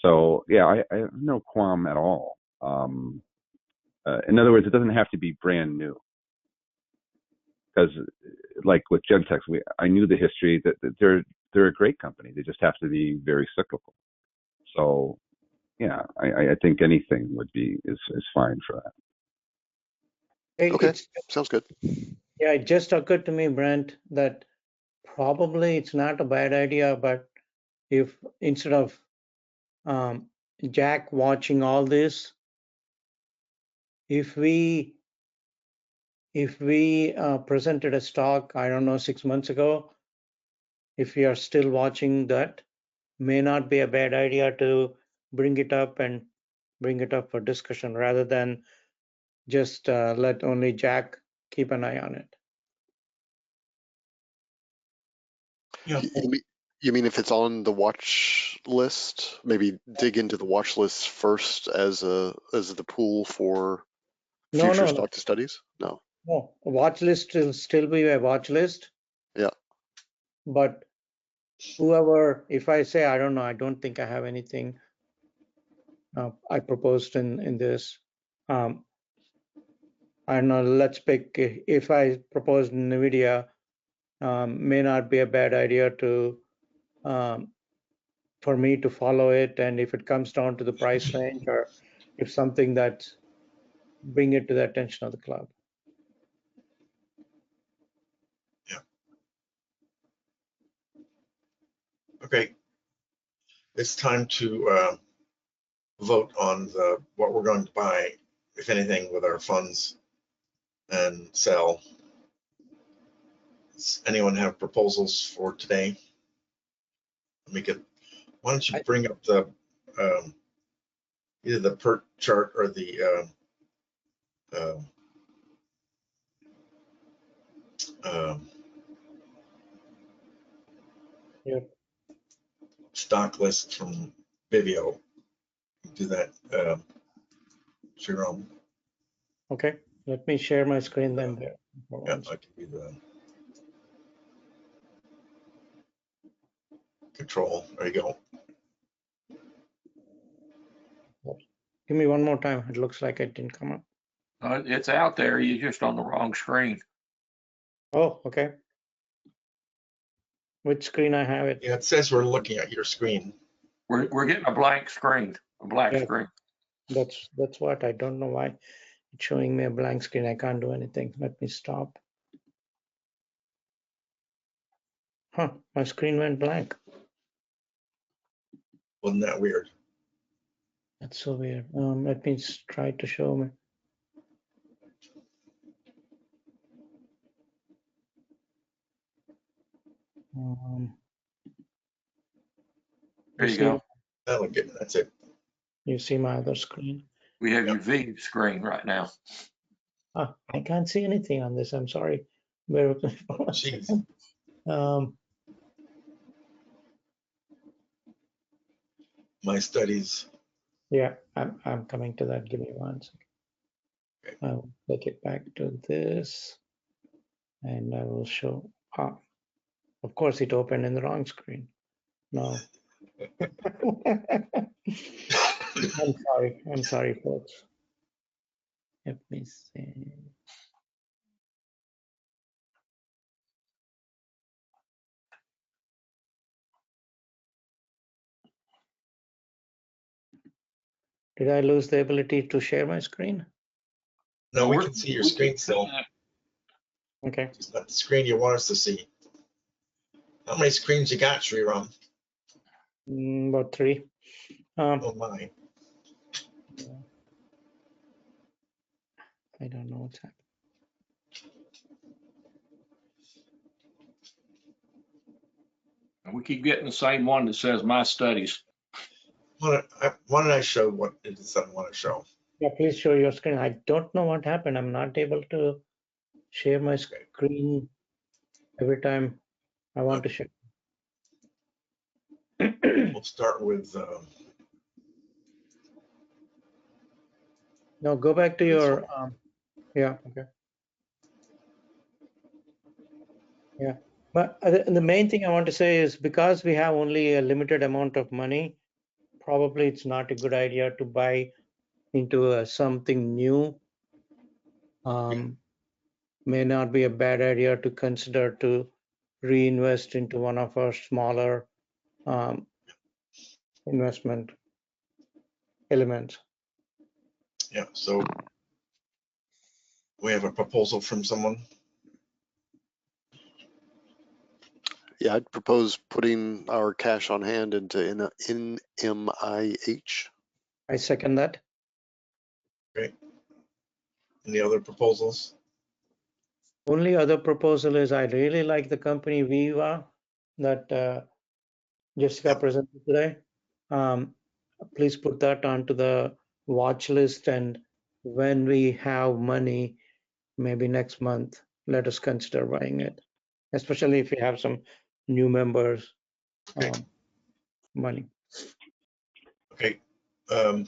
So yeah, I have no qualm at all. In other words, it doesn't have to be brand new. Because like with Gentex, I knew the history that they're a great company. They just have to be very cyclical. So yeah, I think anything is fine for that. Okay, sounds good. Yeah, it just occurred to me, Brent, that probably it's not a bad idea, but if instead of Jack watching all this, if we presented a stock, I don't know, 6 months ago, if we are still watching that, may not be a bad idea to bring it up for discussion rather than just let only Jack keep an eye on it. Yeah. You mean if it's on the watch list, maybe dig into the watch list first as the pool for future stock to studies? No. No, a watch list will still be a watch list. Yeah. But whoever, if I say, I don't know, I don't think I have anything I proposed in this. I don't know, let's pick, if I proposed NVIDIA, may not be a bad idea to, for me to follow it. And if it comes down to the price range, or if something that's bring it to the attention of the club. Yeah. Okay. It's time to vote on what we're going to buy, if anything, with our funds and sell. Does anyone have proposals for today? Why don't you bring up the either the PERT chart or the stock list from Vivio. Do that, Jerome. Okay, let me share my screen then. There. Yeah, I can do the control. There you go. Give me one more time. It looks like it didn't come up. It's out there. You're just on the wrong screen. Oh, okay. Which screen I have it? Yeah, it says we're looking at your screen. We're getting a blank screen, a black Yeah. screen. That's what I don't know why it's showing me a blank screen. I can't do anything. Let me stop. Huh, my screen went blank. Wasn't that weird? That's so weird. Let me try to show me. There you go. That'll get, that's it. You see my other screen? We have your V screen right now. Ah, I can't see anything on this. I'm sorry. Bear with me for 1 Jeez. second. My studies. Yeah, I'm coming to that. Give me 1 second. Okay. I'll take it back to this, and I will show. Ah, of course, it opened in the wrong screen. No. I'm sorry, folks. Let me see. Did I lose the ability to share my screen? No, we can see your screen still. Okay. It's not the screen you want us to see. How many screens you got, Sriram? About 3. Oh my. I don't know what's happening. We keep getting the same one that says my studies. Why don't I show what it is I want to show? Yeah, please show your screen. I don't know what happened. I'm not able to share my screen every time I want to share. We'll start with No, go back to your, yeah, okay. Yeah, but the main thing I want to say is because we have only a limited amount of money, probably it's not a good idea to buy into something new. May not be a bad idea to consider to reinvest into one of our smaller investment elements. Yeah, so we have a proposal from someone. Yeah, I'd propose putting our cash on hand into NMIH. I second that. Any other proposals? Only other proposal is I really like the company Viva that Jessica Yep. presented today. Please put that onto the watch list, and when we have money, maybe next month, let us consider buying it, especially if we have some new members Okay. money. Okay. Good.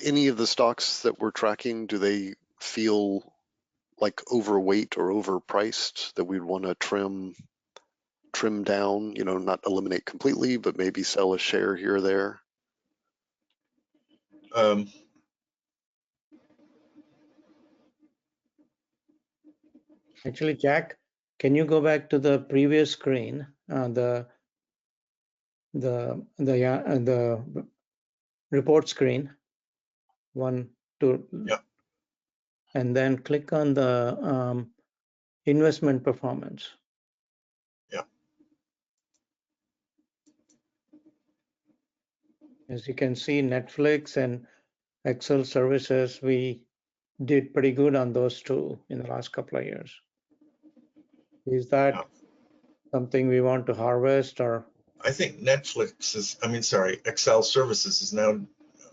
Any of the stocks that we're tracking, do they feel like overweight or overpriced that we'd want to trim down, not eliminate completely, but maybe sell a share here or there? Actually, Jack, can you go back to the previous screen, the report screen, 1, 2, Yeah. and then click on the investment performance. Yeah. As you can see, Netflix and Excel services, we did pretty good on those two in the last couple of years. Is that Yeah. something we want to harvest, or? I think Netflix is, Excel services is now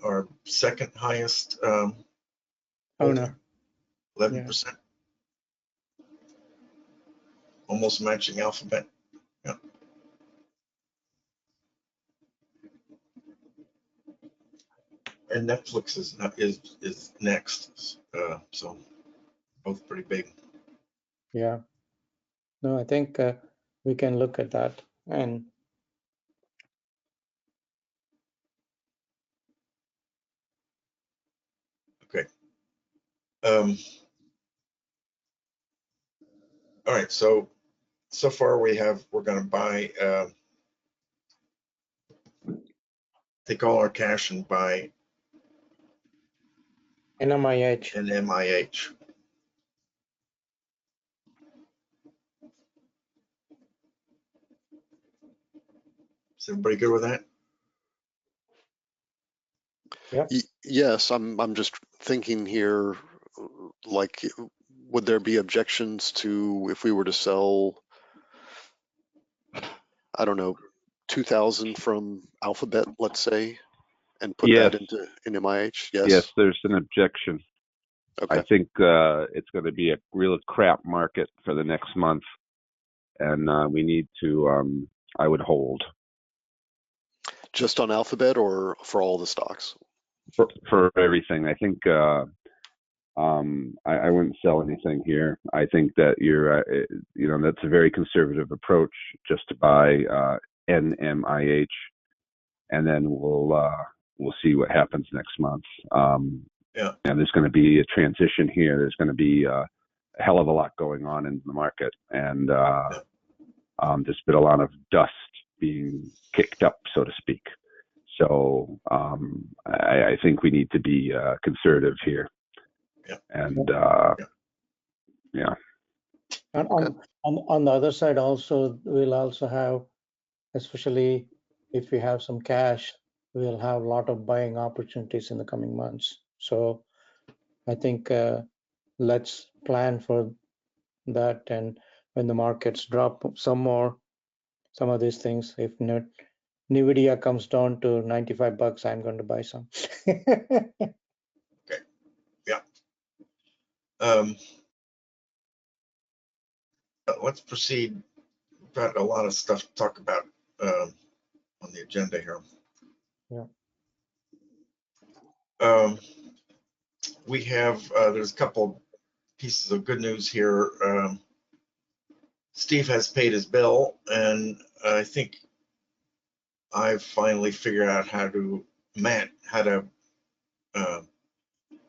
our second highest Owner. 11%. Almost matching Alphabet. Yeah. And Netflix is next. So both pretty big. Yeah. No, I think we can look at that. And Okay. All right. So far we're going to buy, take all our cash and buy NMIH. an MIH. Is everybody good with that? Yep. Yes, I'm just thinking here, like, would there be objections to if we were to sell, I don't know, 2,000 from Alphabet, let's say, and put Yes. that into NMIH? Yes, Yes. there's an objection. Okay. I think it's going to be a real crap market for the next month, and we need to. I would hold Just on Alphabet or for all the stocks? for everything. I think I wouldn't sell anything here. I think that that's a very conservative approach, just to buy NMIH, and then we'll see what happens next month. Yeah. And there's going to be a transition here. There's going to be a hell of a lot going on in the market, and there's been a lot of dust being kicked up, so to speak. So I think we need to be conservative here. Yeah. And yeah. And on the other side also, we'll also have, especially if we have some cash, we'll have a lot of buying opportunities in the coming months. So I think let's plan for that. And when the markets drop some more, some of these things, if not, NVIDIA comes down to $95, I'm going to buy some. Okay. Yeah. Let's proceed. We've got a lot of stuff to talk about on the agenda here. Yeah. We have there's a couple pieces of good news here. Steve has paid his bill, and I think I've finally figured out how to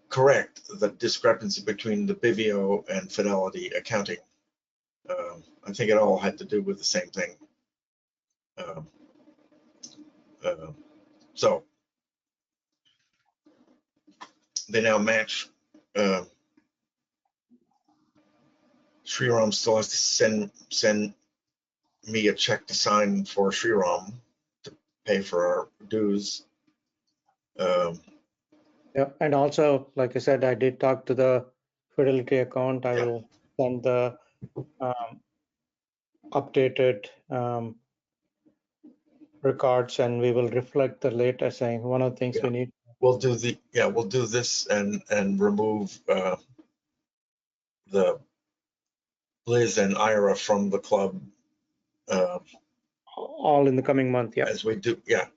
correct the discrepancy between the Bivio and Fidelity accounting. I think it all had to do with the same thing. So they now match. Sriram still has to send me a check to sign for Sriram to pay for our dues. Yeah, and also, like I said, I did talk to the Fidelity account. I Yeah. will send the updated records, and we will reflect the latest thing. One of the things Yeah. we need. We'll do this and remove the Liz and Ira from the club All in the coming month, yeah. as we do, yeah,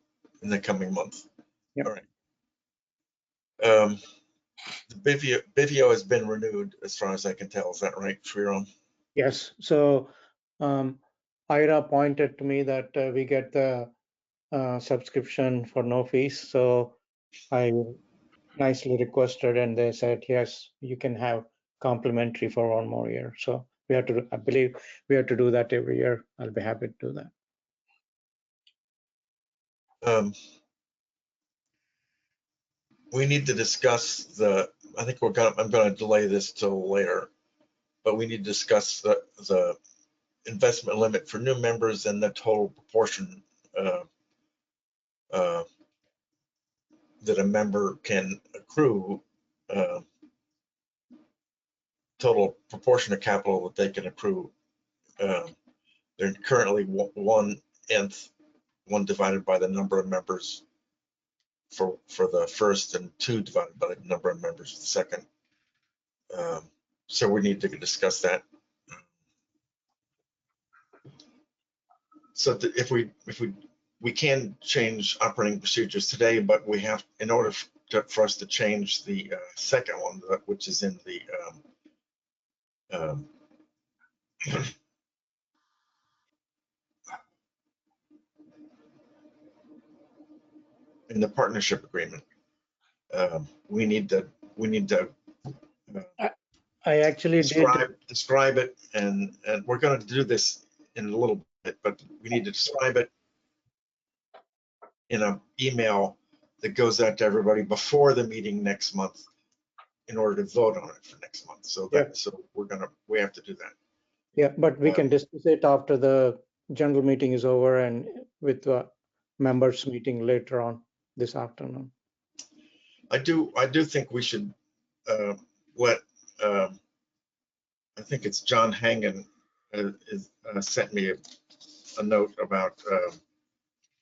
in the coming month. Yep. All right. The Bivio has been renewed as far as I can tell. Is that right, Sriram? Yes, so Ira pointed to me that we get the subscription for no fees. So I nicely requested, and they said, yes, you can have complimentary for 1 more year. So we have to, I believe we have to do that every year. I'll be happy to do that. We need to discuss I think I'm gonna delay this till later, but we need to discuss the investment limit for new members and the total proportion that a member can accrue, total proportion of capital that they can accrue. They're currently 1/nth, 1 divided by the number of members for the first, and 2 divided by the number of members for the second. So we need to discuss that. So if we can change operating procedures today, but we have, in order for us to change the second one, which is in the partnership agreement, we need to I actually describe it, and we're going to do this in a little bit, but we need to describe it in an email that goes out to everybody before the meeting next month in order to vote on it for next month. So we have to do that. Yeah, but we can discuss it after the general meeting is over and with the members meeting later on this afternoon. I do think we should let I think it's John Hangen sent me a note about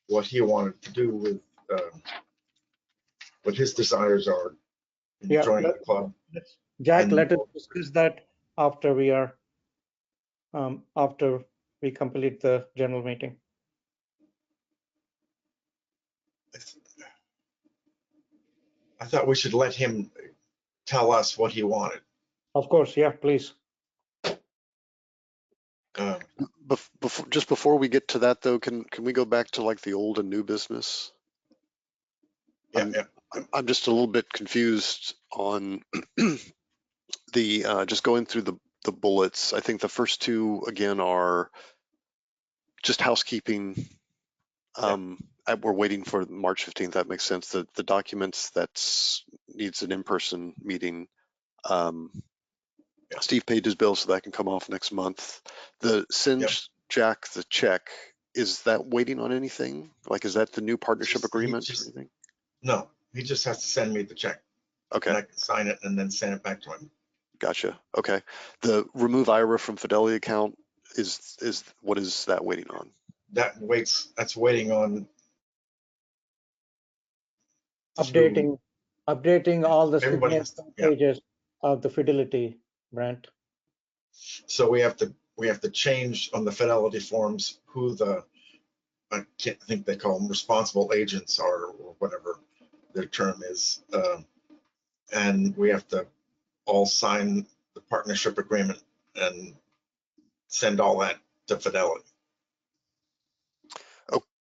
what he wanted to do with what his desires are in joining the club. Jack, let us discuss that after we are after we complete the general meeting. I thought we should let him tell us what he wanted. Of course, yeah, please. Just before we get to that, though, can we go back to like the old and new business? Yeah, I'm just a little bit confused on the just going through the bullets. I think the first 2 again are just housekeeping. We're waiting for March 15th. That makes sense. The documents needs an in-person meeting. Steve paid his bill, so that can come off next month. The send Jack the check, is that waiting on anything? Like, is that the new partnership agreement or anything? No, he just has to send me the check. Okay. And I can sign it and then send it back to him. Gotcha. Okay. The remove IRA from Fidelity account is what is that waiting on? That's waiting on Updating all the everybody pages of the Fidelity, Brent. So we have to change on the Fidelity forms who I can't think they call them responsible agents are, or whatever their term is, and we have to all sign the partnership agreement and send all that to Fidelity.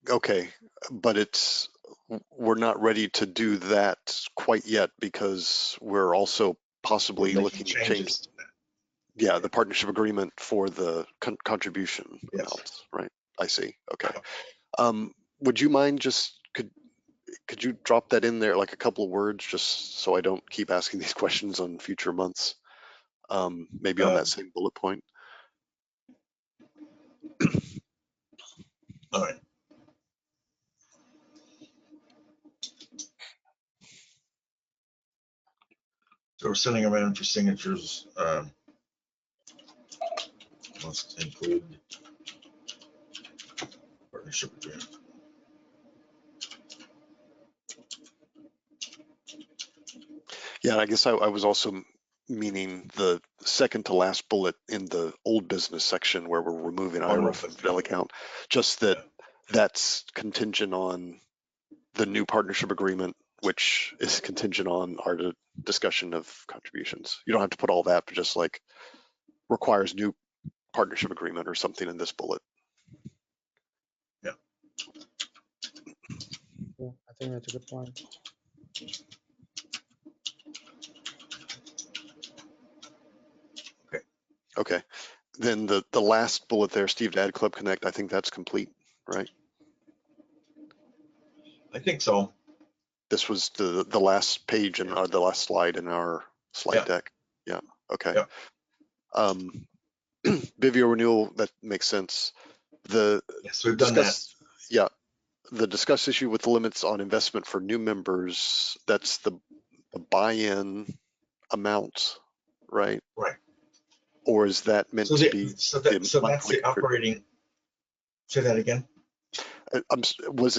Okay, but we're not ready to do that quite yet because we're also We're possibly making looking to change, changes to that. yeah, the partnership agreement for the contribution Yes. amounts, right? I see. Okay. Yeah. Would you mind just could you drop that in there, like a couple of words, just so I don't keep asking these questions on future months? Maybe on that same bullet point. All right. So we're sending around for signatures. Must include partnership agreement. Yeah, I guess I was also meaning the second to last bullet in the old business section where we're removing IRA from Fidelity account, just that that's contingent on the new partnership agreement, which is contingent on our discussion of contributions. You don't have to put all that, but just like requires new partnership agreement or something in this bullet. Yeah, I think that's a good point. Okay. Then the last bullet there, Steve, to add Club Connect, I think that's complete, right? I think so. This was the last page in the last slide in our slide deck. Yeah. Okay. Yeah. Vivio renewal, that makes sense. Yes, we've done that. Yeah. The discuss issue with the limits on investment for new members, that's the buy-in amount, right? Right. Or is that meant to be so that's the operating? Say that again. Was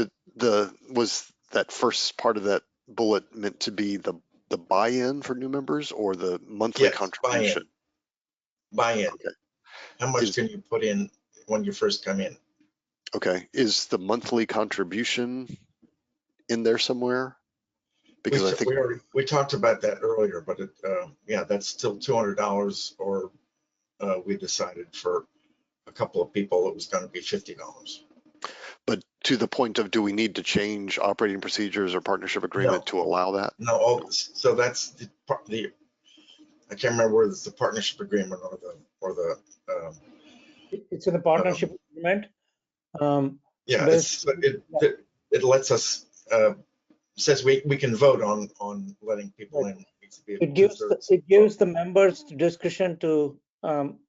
that first part of that bullet meant to be the buy-in for new members or the monthly contribution? Buy-in. Okay. How much can you put in when you first come in? Okay. Is the monthly contribution in there somewhere? Because I think we talked about that earlier, but yeah, that's still $200, or we decided for a couple of people it was going to be $50. But to the point of, do we need to change operating procedures or partnership agreement to allow that? No. So that's the I can't remember whether it's the partnership agreement or the. It's in the partnership agreement. Yeah, it lets us says we can vote on letting people in. It gives the members discretion to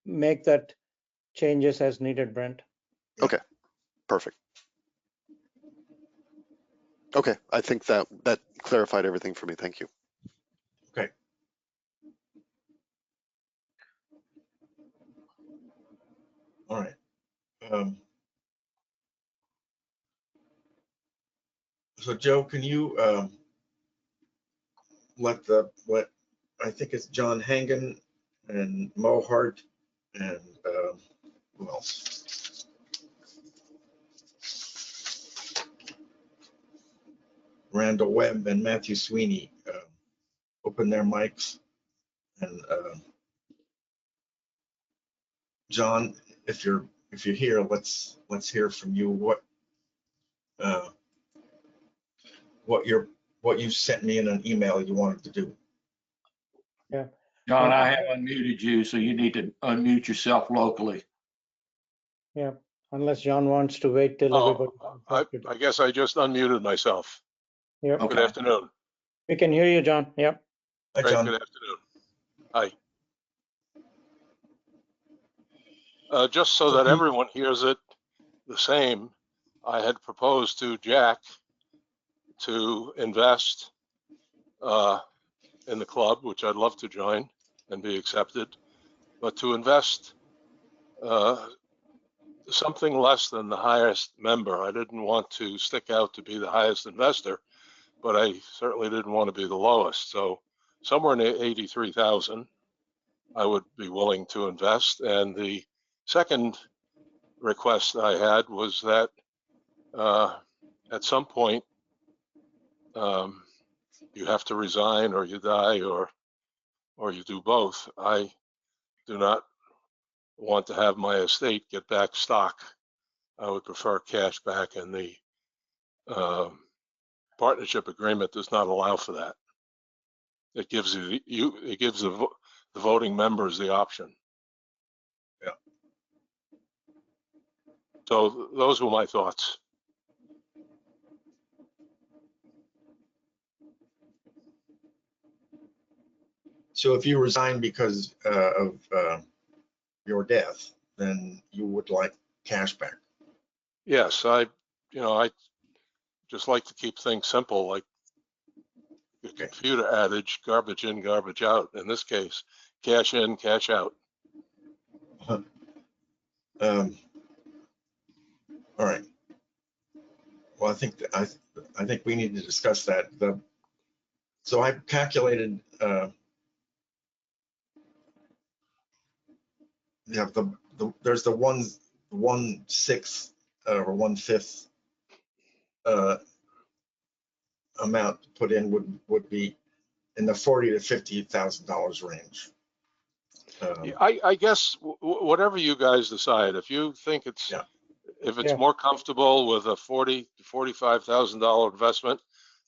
make that changes as needed, Brent. Okay, perfect. Okay, I think that clarified everything for me. Thank you. Okay. All right. So Joe, can you let I think it's John Hangen and Mo Hart and who else? Randall Webb and Matthew Sweeney open their mics, and John, if you're here, let's hear from you. What you sent me in an email you wanted to do. Yeah. John, I have unmuted you, so you need to unmute yourself locally. Yeah, unless John wants to wait till everybody. I guess I just unmuted myself. Yeah. Okay. Good afternoon. We can hear you, John. Yep. Hi, Great, John. good afternoon. Hi. Just so that everyone hears it the same, I had proposed to Jack to invest in the club, which I'd love to join and be accepted, but to invest something less than the highest member. I didn't want to stick out to be the highest investor, but I certainly didn't want to be the lowest. So somewhere in 83,000, I would be willing to invest. And the second request I had was that at some point you have to resign, or you die, or you do both. I do not want to have my estate get back stock. I would prefer cash back, and the partnership agreement does not allow for that. It gives it gives the voting members the option. Yeah. So those were my thoughts. So if you resign because of your death, then you would like cash back. Yes, I just like to keep things simple, like the Okay. computer adage, garbage in, garbage out. In this case, cash in, cash out. All right. Well, I think we need to discuss that. So I've calculated. There's the 1/6 or 1/5 amount to put in would be in the $40,000 to $50,000 range. I guess whatever you guys decide, if you think it's Yeah. if it's Yeah. more comfortable with a $40,000 to $45,000 investment,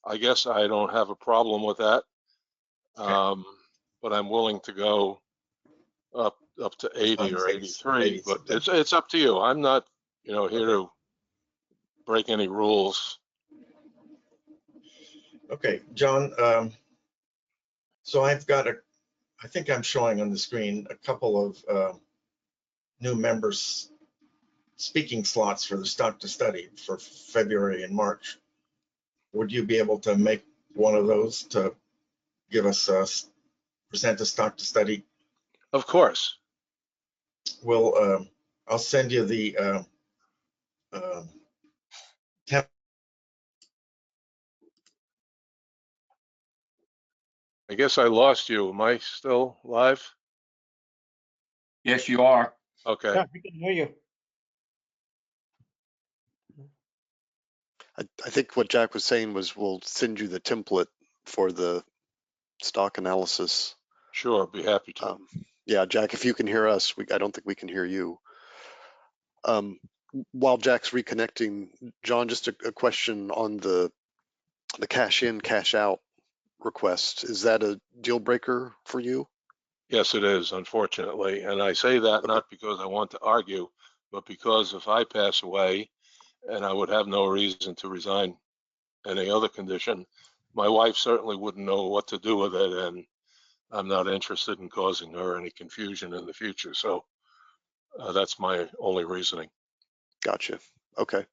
I guess I don't have a problem with that. Okay. But I'm willing to go up to 80 or 83. But it's up to you. I'm not here to break any rules. Okay, John. So I've got I think I'm showing on the screen a couple of new members speaking slots for the Stock to Study for February and March. Would you be able to make one of those to give us present a Stock to Study? Of course. I'll send you the I guess I lost you. Am I still live? Yes, you are. Okay. Yeah, we can hear you. I think what Jack was saying was we'll send you the template for the stock analysis. Sure, be happy to. Yeah, Jack, if you can hear us, I don't think we can hear you. While Jack's reconnecting, John, just a question on the cash in, cash out request. Is that a deal breaker for you? Yes, it is, unfortunately. And I say that not because I want to argue, but because if I pass away and I would have no reason to resign any other condition, my wife certainly wouldn't know what to do with it. And I'm not interested in causing her any confusion in the future. So that's my only reasoning. Gotcha. Okay.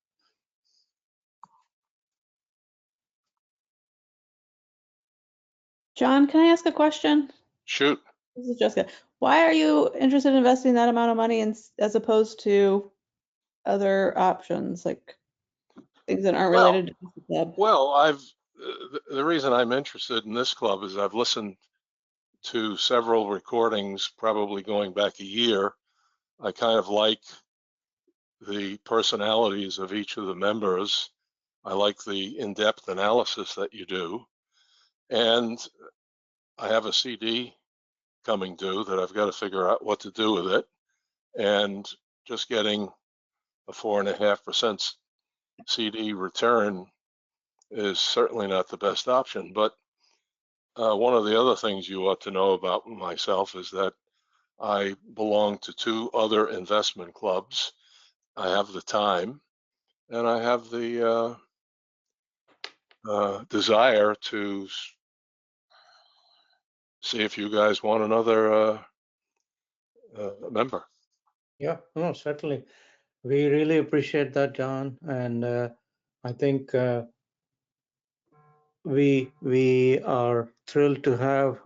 John, can I ask a question? Shoot. This is Jessica. Why are you interested in investing that amount of money as opposed to other options, like things that aren't related to the club? Well, the reason I'm interested in this club is I've listened to several recordings, probably going back a year. I kind of like the personalities of each of the members. I like the in-depth analysis that you do. And I have a CD coming due that I've got to figure out what to do with it. And just getting a 4.5% CD return is certainly not the best option. But one of the other things you ought to know about myself is that I belong to 2 other investment clubs. I have the time and I have the desire to see if you guys want another member. Yeah, no, certainly. We really appreciate that, John. And I think we are thrilled to have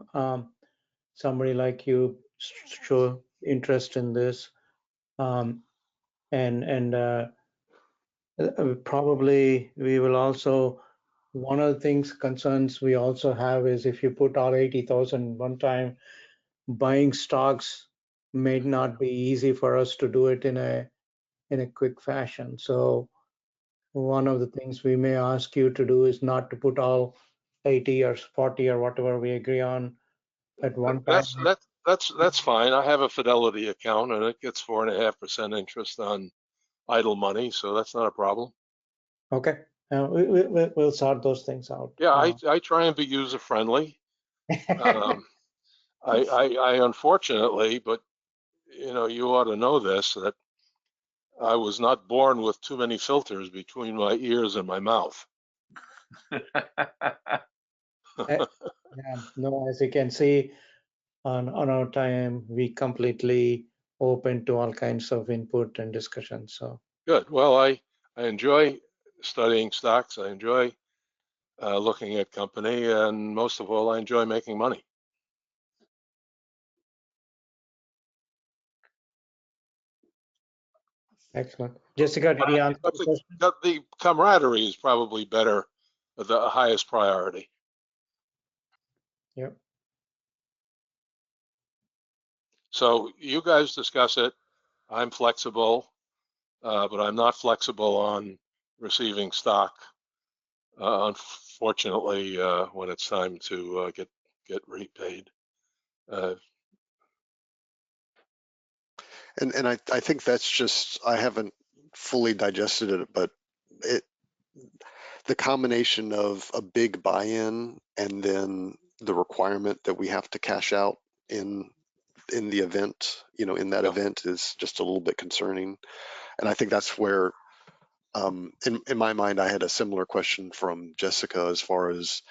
somebody like you show interest in this. And probably we will also, one of the things concerns we also have is if you put all 80,000 one time, buying stocks may not be easy for us to do it in a quick fashion. So one of the things we may ask you to do is not to put all 80 or 40 or whatever we agree on at one time. That's fine. I have a Fidelity account and it gets 4.5% interest on idle money, so that's not a problem. Okay, we'll sort those things out. Yeah, I try and be user friendly. I unfortunately, but you know, you ought to know this, that I was not born with too many filters between my ears and my mouth. Yeah, no, as you can see on our time, we completely open to all kinds of input and discussion. So Good. Well, I enjoy studying stocks. I enjoy looking at company, and most of all, I enjoy making money. excellent. Jessica, did you answer But the question? the camaraderie is probably better, the highest priority. Yep. So you guys discuss it. I'm flexible, but I'm not flexible on receiving stock. Unfortunately, when it's time to get repaid. And I think that's just, I haven't fully digested it, but it, the combination of a big buy-in and then the requirement that we have to cash out in the event, you know, in that Yeah. event is just a little bit concerning. And I think that's where, in my mind, I had a similar question from Jessica as far as,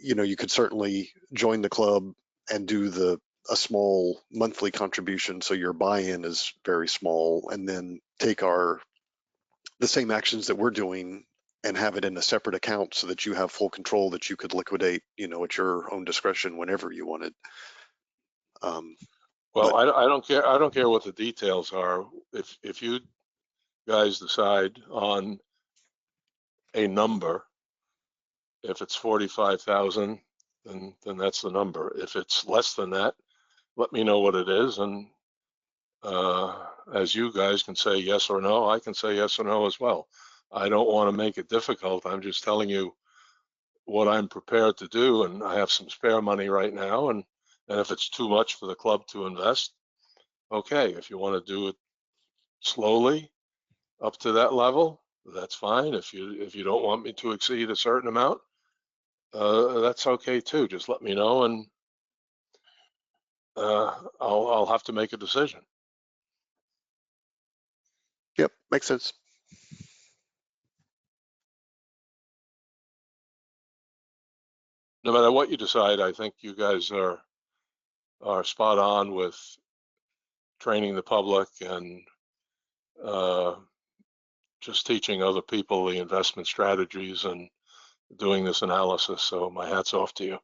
you know, you could certainly join the club and do a small monthly contribution, so your buy-in is very small, and then take the same actions that we're doing and have it in a separate account so that you have full control, that you could liquidate, you know, at your own discretion whenever you wanted. Well, But I don't care. I don't care what the details are. If you guys decide on a number, if it's 45,000, then that's the number. If it's less than that, let me know what it is, and as you guys can say yes or no, I can say yes or no as well. I don't want to make it difficult. I'm just telling you what I'm prepared to do, and I have some spare money right now, and if it's too much for the club to invest, okay. If you want to do it slowly up to that level, that's fine. If you don't want me to exceed a certain amount, that's okay too. Just let me know, and I'll have to make a decision. yep, makes sense. No matter what you decide, I think you guys are spot on with training the public and just teaching other people the investment strategies and doing this analysis. So my hat's off to you.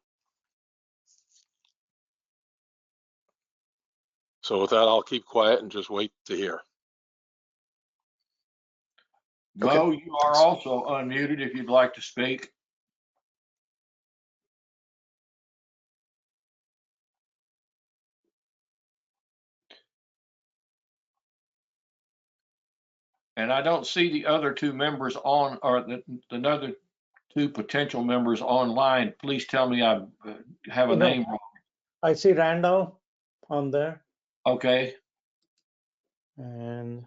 So with that, I'll keep quiet and just wait to hear. Mo, Okay. you are also unmuted if you'd like to speak. And I don't see the other two members on, or the other two potential members online. Please tell me I have a name wrong. I see Randall on there, Okay, and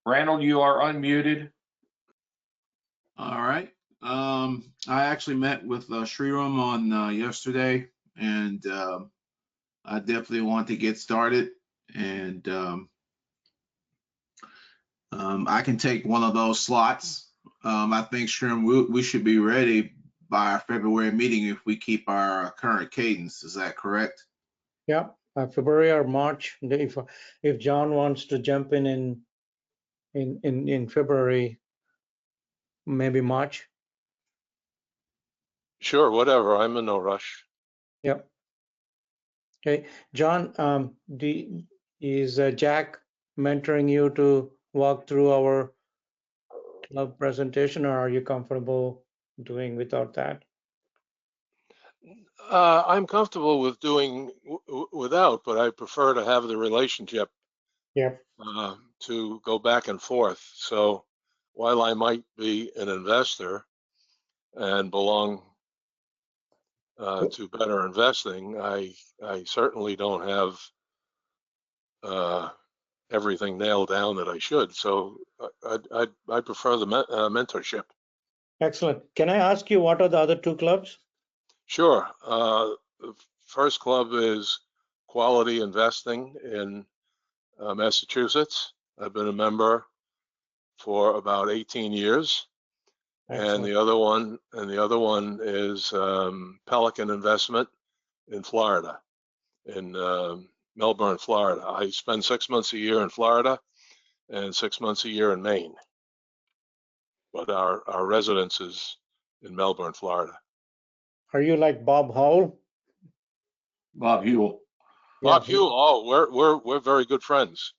Randall, you are unmuted. All right. I actually met with Sriram on yesterday, and I definitely want to get started. And I can take one of those slots. I think Sriram, we should be ready by our February meeting if we keep our current cadence. Is that correct? yeah, February or March. If John wants to jump in February, maybe March. Sure, whatever. I'm in no rush. Yep. Okay, John, is Jack mentoring you to walk through our club presentation, or are you comfortable doing without that? I'm comfortable with doing without, but I prefer to have the relationship Yep. to go back and forth. So while I might be an investor and belong to better investing. I certainly don't have everything nailed down that I should. So I prefer the mentorship. Excellent. Can I ask you what are the other two clubs? Sure. The first club is Quality Investing in Massachusetts. I've been a member for about 18 years. Excellent. And the other one is Pelican Investment in Florida, in Melbourne, Florida. I spend 6 months a year in Florida and 6 months a year in Maine. But our residence is in Melbourne, Florida. Are you like Bob Howell? Bob Hewell. Bob Hewell, oh, we're very good friends.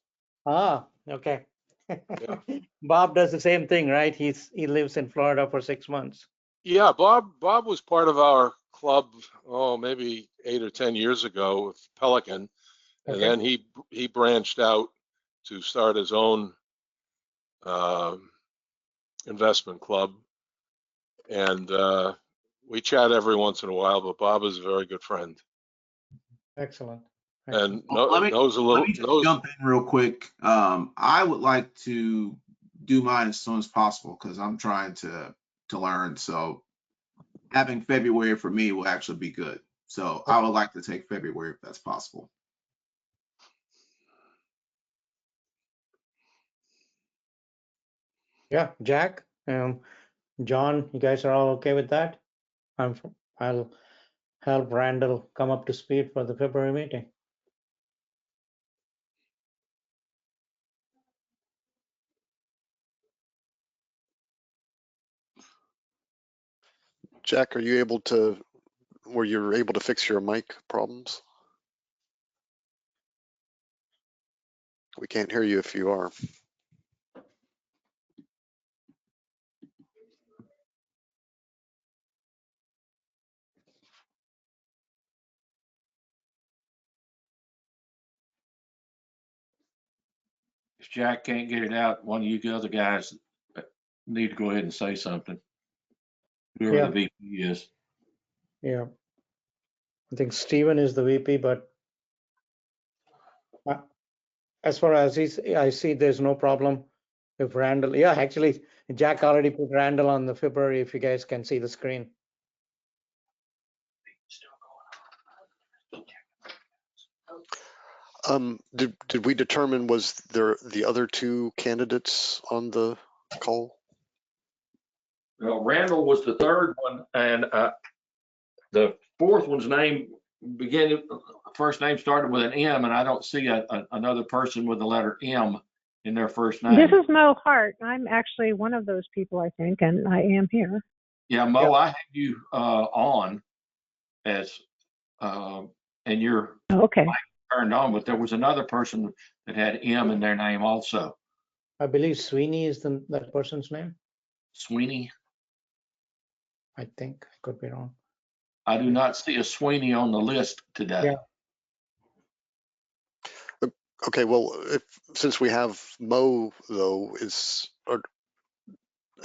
Ah, okay. Yeah. Bob does the same thing, right? He lives in Florida for 6 months. Yeah, Bob was part of our club, maybe 8 or 10 years ago with Pelican, and Okay. then he branched out to start his own investment club, and we chat every once in a while. But Bob is a very good friend, Excellent. and Let me just knows. jump in real quick. I would like to do mine as soon as possible because I'm trying to learn. So having February for me will actually be good. So I would like to take February if that's possible. Yeah, Jack, John, you guys are all okay with that? I'll help Randall come up to speed for the February meeting. Jack, were you able to fix your mic problems? We can't hear you if you are. If Jack can't get it out, one of you other guys need to go ahead and say something. Whoever Yeah. the VP is. Yeah. I think Steven is the VP, but as far as I see, there's no problem if Randall, yeah, actually, Jack already put Randall on the February, if you guys can see the screen. Did we determine, was there the other two candidates on the call? Well, Randall was the third one, and the fourth one's name first name started with an M, and I don't see another person with the letter M in their first name. This is Mo Hart. I'm actually one of those people, I think, and I am here. Yeah, Mo, I had you on as, and you're Okay. turned on, but there was another person that had M in their name also. I believe Sweeney is that person's name. Sweeney. I think I could be wrong. I do not see a Sweeney on the list today. Yeah. Okay, well, since we have Mo though,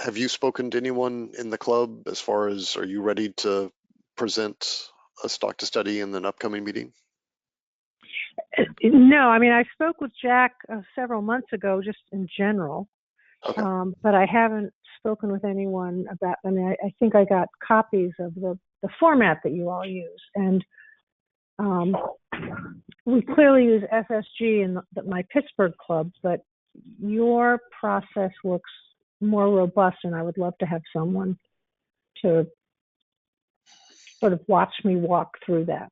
have you spoken to anyone in the club as far as, are you ready to present a stock to study in an upcoming meeting? No, I mean, I spoke with Jack several months ago, just in general, Okay. but I haven't spoken with anyone about, I mean, I think I got copies of the format that you all use, and we clearly use FSG in my Pittsburgh club, but your process looks more robust, and I would love to have someone to sort of watch me walk through that.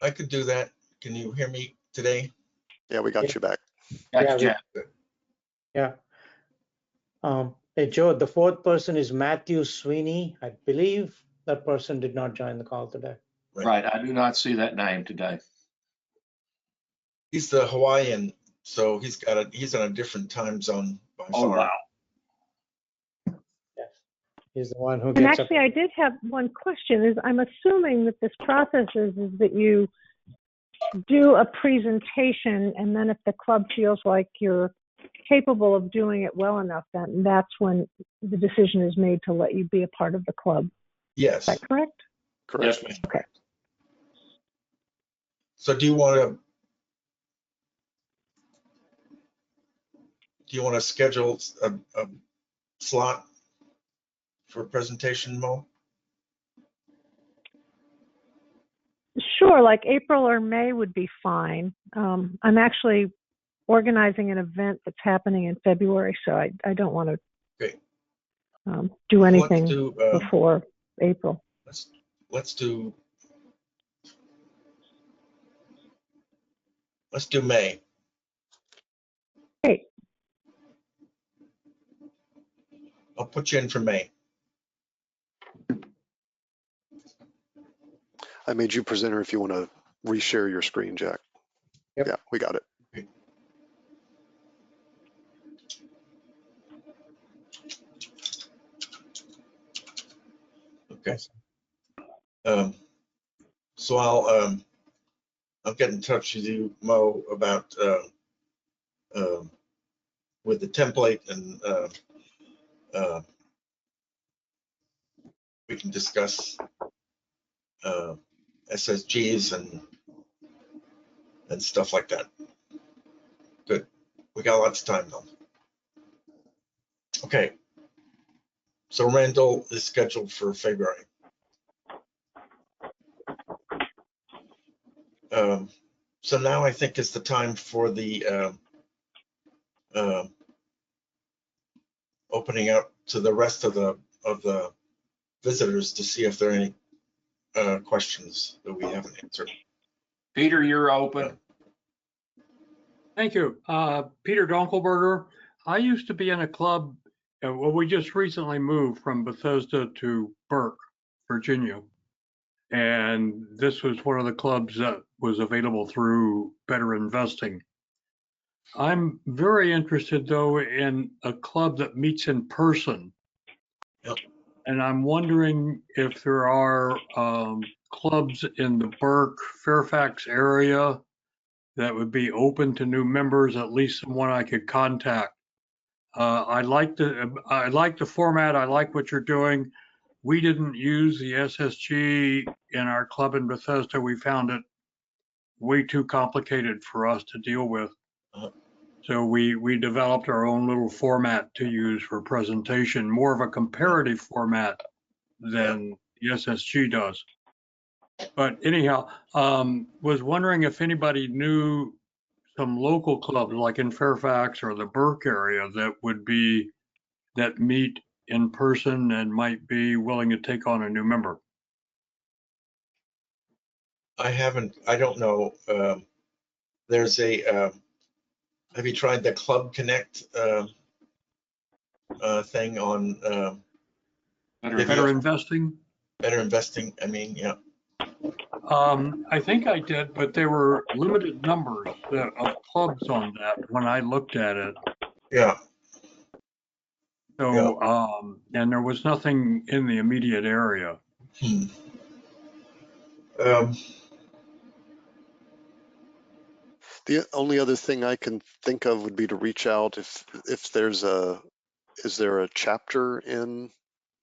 I could do that. Can you hear me today? Yeah, we got you back. That's Jack. Yeah. Hey, Joe, the fourth person is Matthew Sweeney. I believe that person did not join the call today. Right. I do not see that name today. He's the Hawaiian, so he's on a different time zone by Oh, far. wow. Yes. He's the one who And gets actually, I did have one question. Is I'm assuming that this process is that you do a presentation, and then if the club feels like you're capable of doing it well enough, then that's when the decision is made to let you be a part of the club. Yes. Is that correct? Correct. Yes, ma'am. Okay. So do you want to schedule a slot for a presentation, Mo? Sure, like April or May would be fine. I'm actually organizing an event that's happening in February, so I don't want to Okay. do Let's anything do before April. let's do May. Great. I'll put you in for May. I made you presenter if you want to reshare your screen, Jack. Yep. Yeah, we got it. Okay. So I'll get in touch with you, Mo, about with the template, and we can discuss SSGs and stuff like that. Good. We got lots of time though. Okay. So Randall is scheduled for February. So now I think is the time for the opening up to the rest of the visitors to see if there are any questions that we haven't answered. Peter, you're open. Thank you. Peter Donkelberger. I used to be in a club. Well, we just recently moved from Bethesda to Burke, Virginia. And this was one of the clubs that was available through Better Investing. I'm very interested, though, in a club that meets in person. Yep. And I'm wondering if there are clubs in the Burke, Fairfax area that would be open to new members, at least someone I could contact. I like the format. I like what you're doing. We didn't use the SSG in our club in Bethesda. We found it way too complicated for us to deal with. So we developed our own little format to use for presentation, more of a comparative format than the SSG does. But anyhow, was wondering if anybody knew some local clubs like in Fairfax or the Burke area that meet in person and might be willing to take on a new member. I don't know. There's have you tried the Club Connect thing on Better Investing? Better Investing, I mean, yeah. I think I did, but there were limited numbers of clubs on that when I looked at it. Yeah. So, and there was nothing in the immediate area. The only other thing I can think of would be to reach out if there's is there a chapter in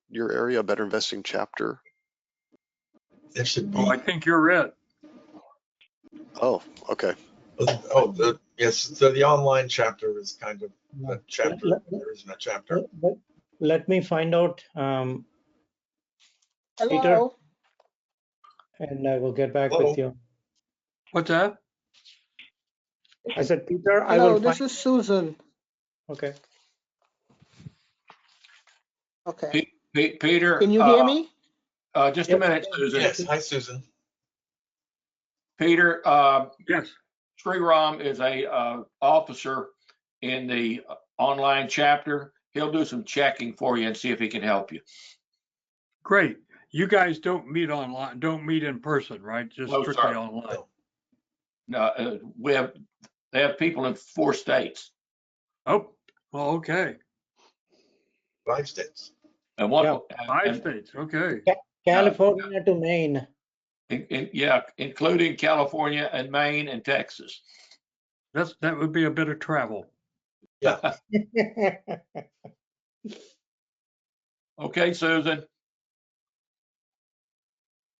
your area, a Better Investing chapter? There should be. Oh, I think you're it. Oh, okay. Oh, yes. So the online chapter is kind of a chapter. There isn't a chapter. Let me find out, Peter, Hello. and I will get back Hello. with you. What's that? I said, Peter, I Hello, will this find. is Susan. Okay. Okay. Peter. Can you hear me? Just a minute, Susan. Yes. Hi, Susan. Peter, Yes. Sriram is a officer in the online chapter. He'll do some checking for you and see if he can help you. Great. You guys don't meet online, don't meet in person, right? Just No, strictly sir. online. No, they have people in 4 states. Oh, well, okay. 5 states. And one, Yeah. 5 states. Okay. California to Maine. yeah, including California and Maine and Texas. That would be a bit of travel. Yeah. Okay, Susan.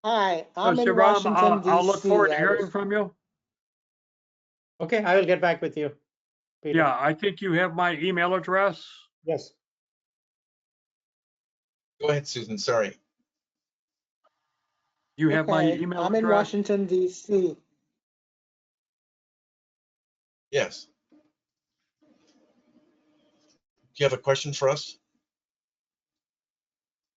Hi, So I'm in Shriram, Washington, I'll look forward D.C. to hearing from you. Okay, I will get back with you, Peter. Yeah, I think you have my email address. Yes. Go ahead, Susan, sorry. You have my Okay, email I'm in address. Washington, D.C. Yes. Do you have a question for us?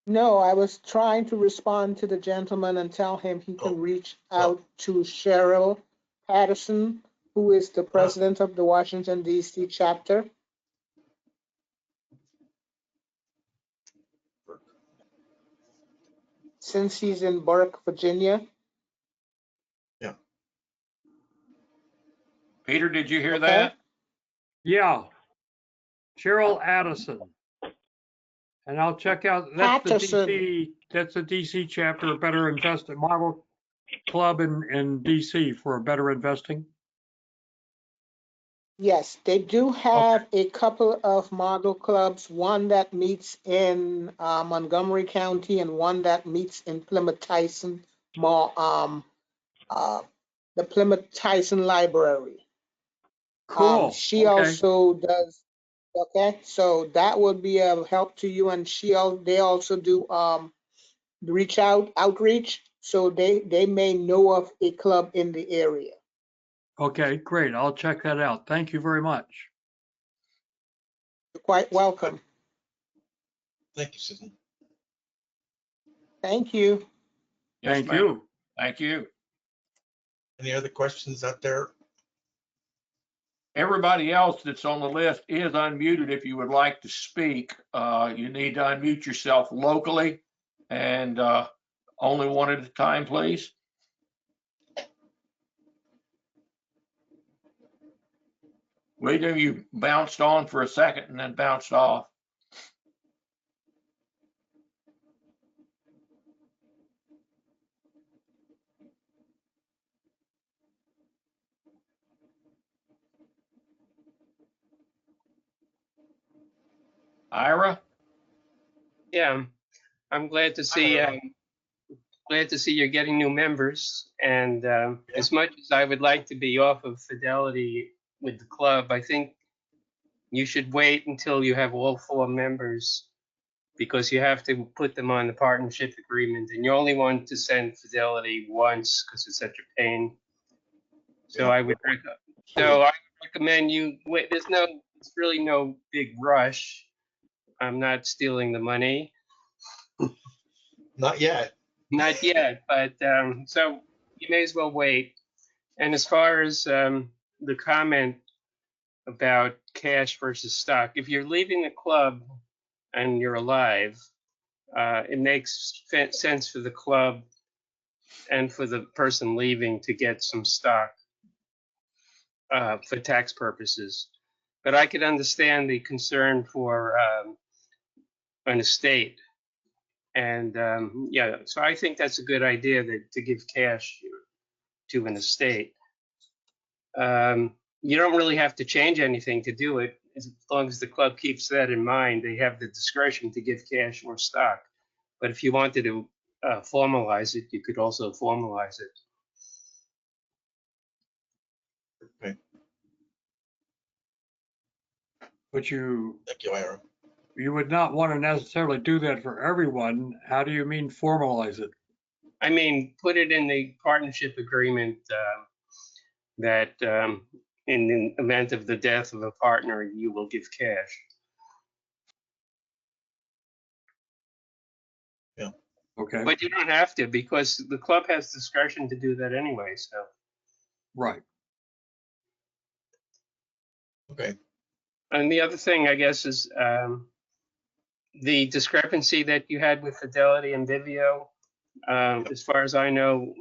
No, I was trying to respond to the gentleman and tell him he can reach out to Cheryl Patterson, who is the president of the Washington, D.C. chapter. Since he's in Burke, Virginia. Yeah. Peter, did you hear Okay. that? Yeah. Cheryl Addison. And I'll check out, that's the Patterson. DC chapter of Better Investing Model Club in DC for better investing. Yes, they do have a couple of model clubs, one that meets in Montgomery County and one that meets in Plymouth Tyson, the Plymouth Tyson Library. Cool. She Okay. also does, okay, so that would be a help to you. And they also do outreach, so they may know of a club in the area. Okay, great. I'll check that out. Thank you very much. You're quite welcome. Thank you, Susan. Thank you. Yes, Thank ma'am. you. Thank you. Any other questions out there? Everybody else that's on the list is unmuted. If you would like to speak, you need to unmute yourself locally and only one at a time, please. William, you bounced on for a second and then bounced off. Ira? Yeah, I'm glad to see you're getting new members. And as much as I would like to be off of Fidelity with the club, I think you should wait until you have all 4 members, because you have to put them on the partnership agreement, and you only want to send Fidelity once because it's such a pain. So I would recommend you wait. It's really no big rush. I'm not stealing the money. Not yet. Not yet, but so you may as well wait. And as far as the comment about cash versus stock, if you're leaving the club and you're alive, it makes sense for the club and for the person leaving to get some stock for tax purposes. But I could understand the concern for an estate. And yeah, so I think that's a good idea to give cash to an estate. You don't really have to change anything to do it. As long as the club keeps that in mind, they have the discretion to give cash or stock. But if you wanted to formalize it, you could also formalize it. Okay. But you Thank you, Ira. would not want to necessarily do that for everyone. How do you mean formalize it? I mean, put it in the partnership agreement that in the event of the death of a partner, you will give cash. Yeah. Okay. But you don't have to, because the club has discretion to do that anyway. So. Right. Okay. And the other thing, I guess, is the discrepancy that you had with Fidelity and Vivio. As far as I know,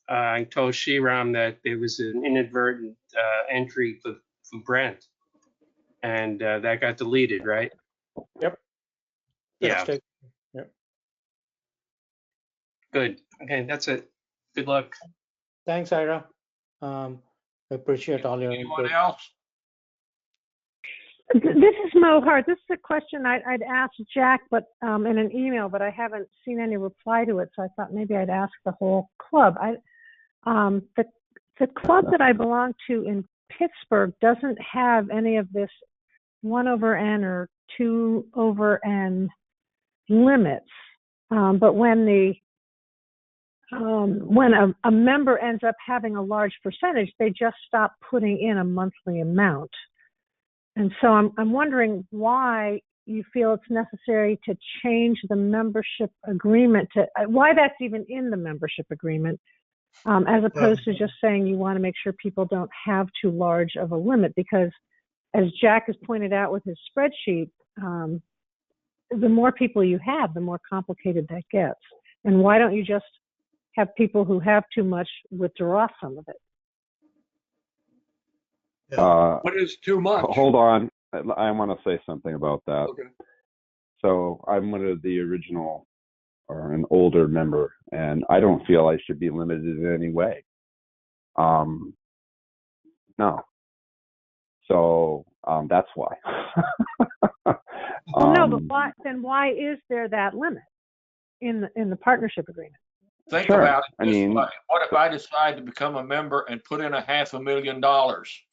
I told Shriram that there was an inadvertent entry for Brent, and that got deleted, right? Yep. Yeah. Yep. Good. Okay, that's it. Good luck. Thanks, Ira. I appreciate all your Anyone input. else? This is Mohart. This is a question I'd asked Jack, but in an email, but I haven't seen any reply to it. So I thought maybe I'd ask the whole club. The club that I belong to in Pittsburgh doesn't have any of this 1/n or 2/n limits. But when a member ends up having a large percentage, they just stop putting in a monthly amount. And so I'm wondering why you feel it's necessary to change the membership agreement to why that's even in the membership agreement, as opposed to just saying you want to make sure people don't have too large of a limit. Because as Jack has pointed out with his spreadsheet, the more people you have, the more complicated that gets. And why don't you just have people who have too much withdraw some of it? What is too much? Hold on. I want to say something about that. Okay. So I'm one of the original or an older member, and I don't feel I should be limited in any way. No. So that's why. No, but why is there that limit in the partnership agreement? Think Sure. about it I this mean, way. What if I decide to become a member and put in $500,000?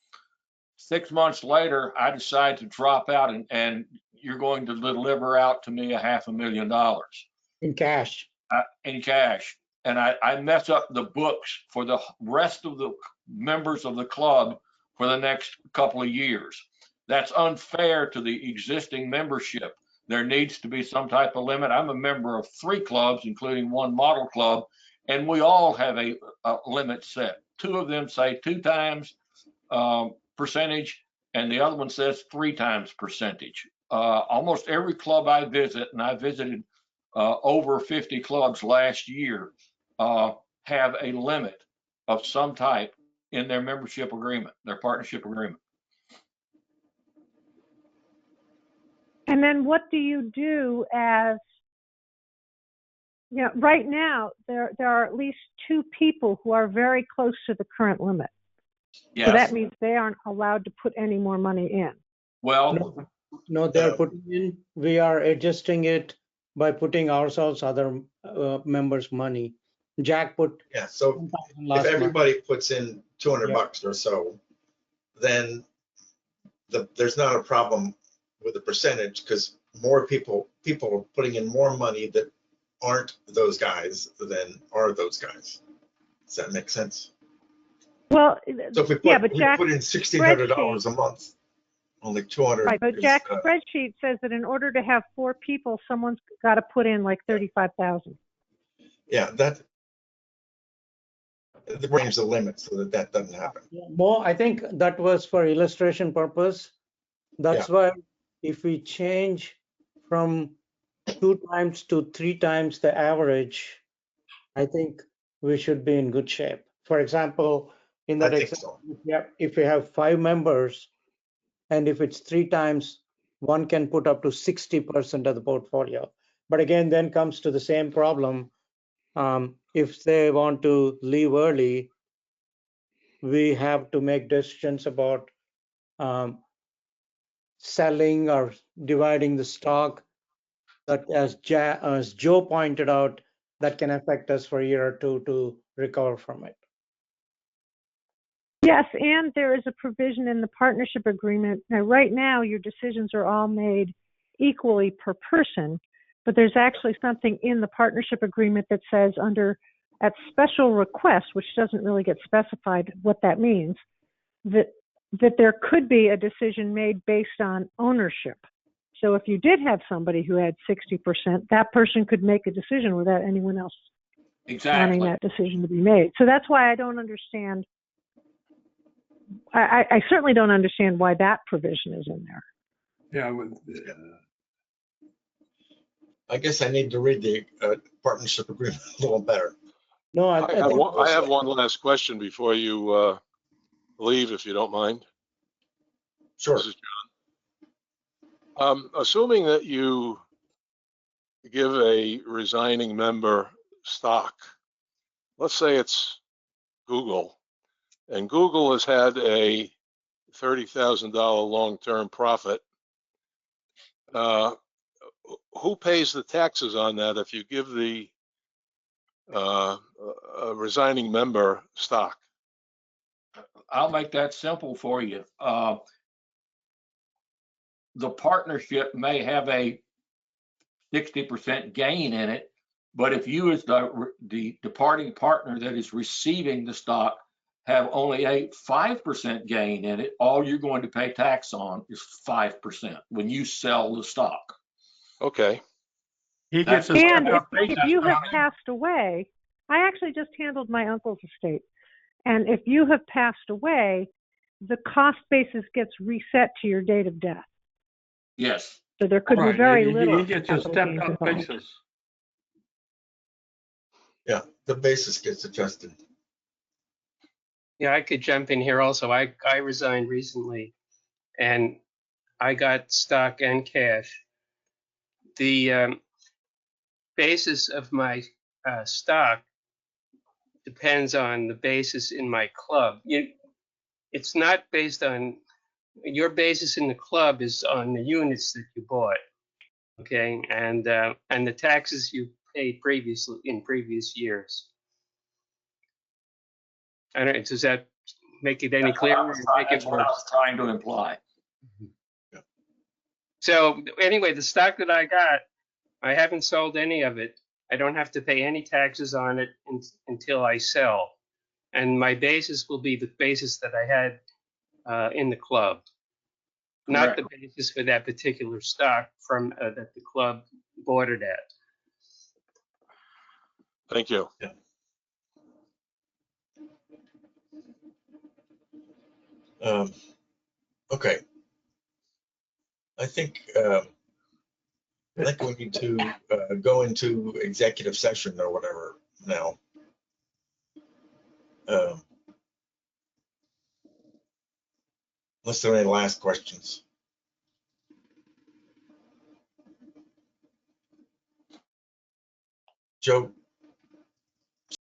6 months later, I decide to drop out and you're going to deliver out to me $500,000 In cash. in cash. And I mess up the books for the rest of the members of the club for the next couple of years. That's unfair to the existing membership. There needs to be some type of limit. I'm a member of 3 clubs, including one model club, and we all have a limit set. 2 of them say 2 times percentage, and the other one says 3 times percentage. Almost every club I visit, and I visited over 50 clubs last year, have a limit of some type in their membership agreement, their partnership agreement. And then what do you do as, right now, there are at least 2 people who are very close to the current limit. Yes. So that means they aren't allowed to put any more money in. Well, No, they're putting in, we are adjusting it by putting ourselves other members' money. Jack put Yeah, so 10,000 if last month. everybody puts in 200 Yeah. bucks or so, then there's not a problem with the percentage because more people are putting in more money that aren't those guys than are those guys. Does that make sense? Well, So if we put, yeah, but we Jack's put in $1,600 a month, only 200 right, but is, Jack's spreadsheet says that in order to have 4 people, someone's got to put in like 35,000. yeah, that the range the limit so that doesn't happen. More, I think that was for illustration purpose. That's why if we change from 2 times to 3 times the average, I think we should be in good shape. For example, in that I think example, so. if we have 5 members, and if it's 3 times, one can put up to 60% of the portfolio. But again, then comes to the same problem. If they want to leave early, we have to make decisions about selling or dividing the stock that, as Joe pointed out, that can affect us for a year or 2 to recover from it. Yes, and there is a provision in the partnership agreement. Now, right now, your decisions are all made equally per person, but there's actually something in the partnership agreement that says at special request, which doesn't really get specified what that means, that there could be a decision made based on ownership. So if you did have somebody who had 60%, that person could make a decision without anyone else wanting that decision to be made. So that's why I don't understand. I certainly don't understand why that provision is in there. Yeah. I guess I need to read the partnership agreement a little better. No, I have one last question before you leave, if you don't mind. Sure. This is John. Assuming that you give a resigning member stock, let's say it's Google, and Google has had a $30,000 long-term profit who pays the taxes on that if you give the a resigning member stock? I'll make that simple for you. The partnership may have a 60% gain in it, but if you as the departing partner that is receiving the stock have only a 5% gain in it, all you're going to pay tax on is 5% when you sell the stock. Okay. He gets a And stepped-up if basis. you have passed away, I actually just handled my uncle's estate. And if you have passed away, the cost basis gets reset to your date of death. Yes. So there could Right, be very he little gets a capital gains stepped-up involved. basis. Yeah, the basis gets adjusted. Yeah, I could jump in here also. I resigned recently and I got stock and cash. The basis of my stock depends on the basis in my club. It's not based on your basis in the club is on the units that you bought, okay, and the taxes you paid previously in previous years. I don't. Does that make it any clearer? That's what I was trying to imply. So anyway, the stock that I got, I haven't sold any of it. I don't have to pay any taxes on it until I sell. And my basis will be the basis that I had in the club, not the basis for that particular stock from that the club bought it at. Thank you. Yeah. Okay. I think we need to go into executive session or whatever now. Unless there are any last questions. Joe,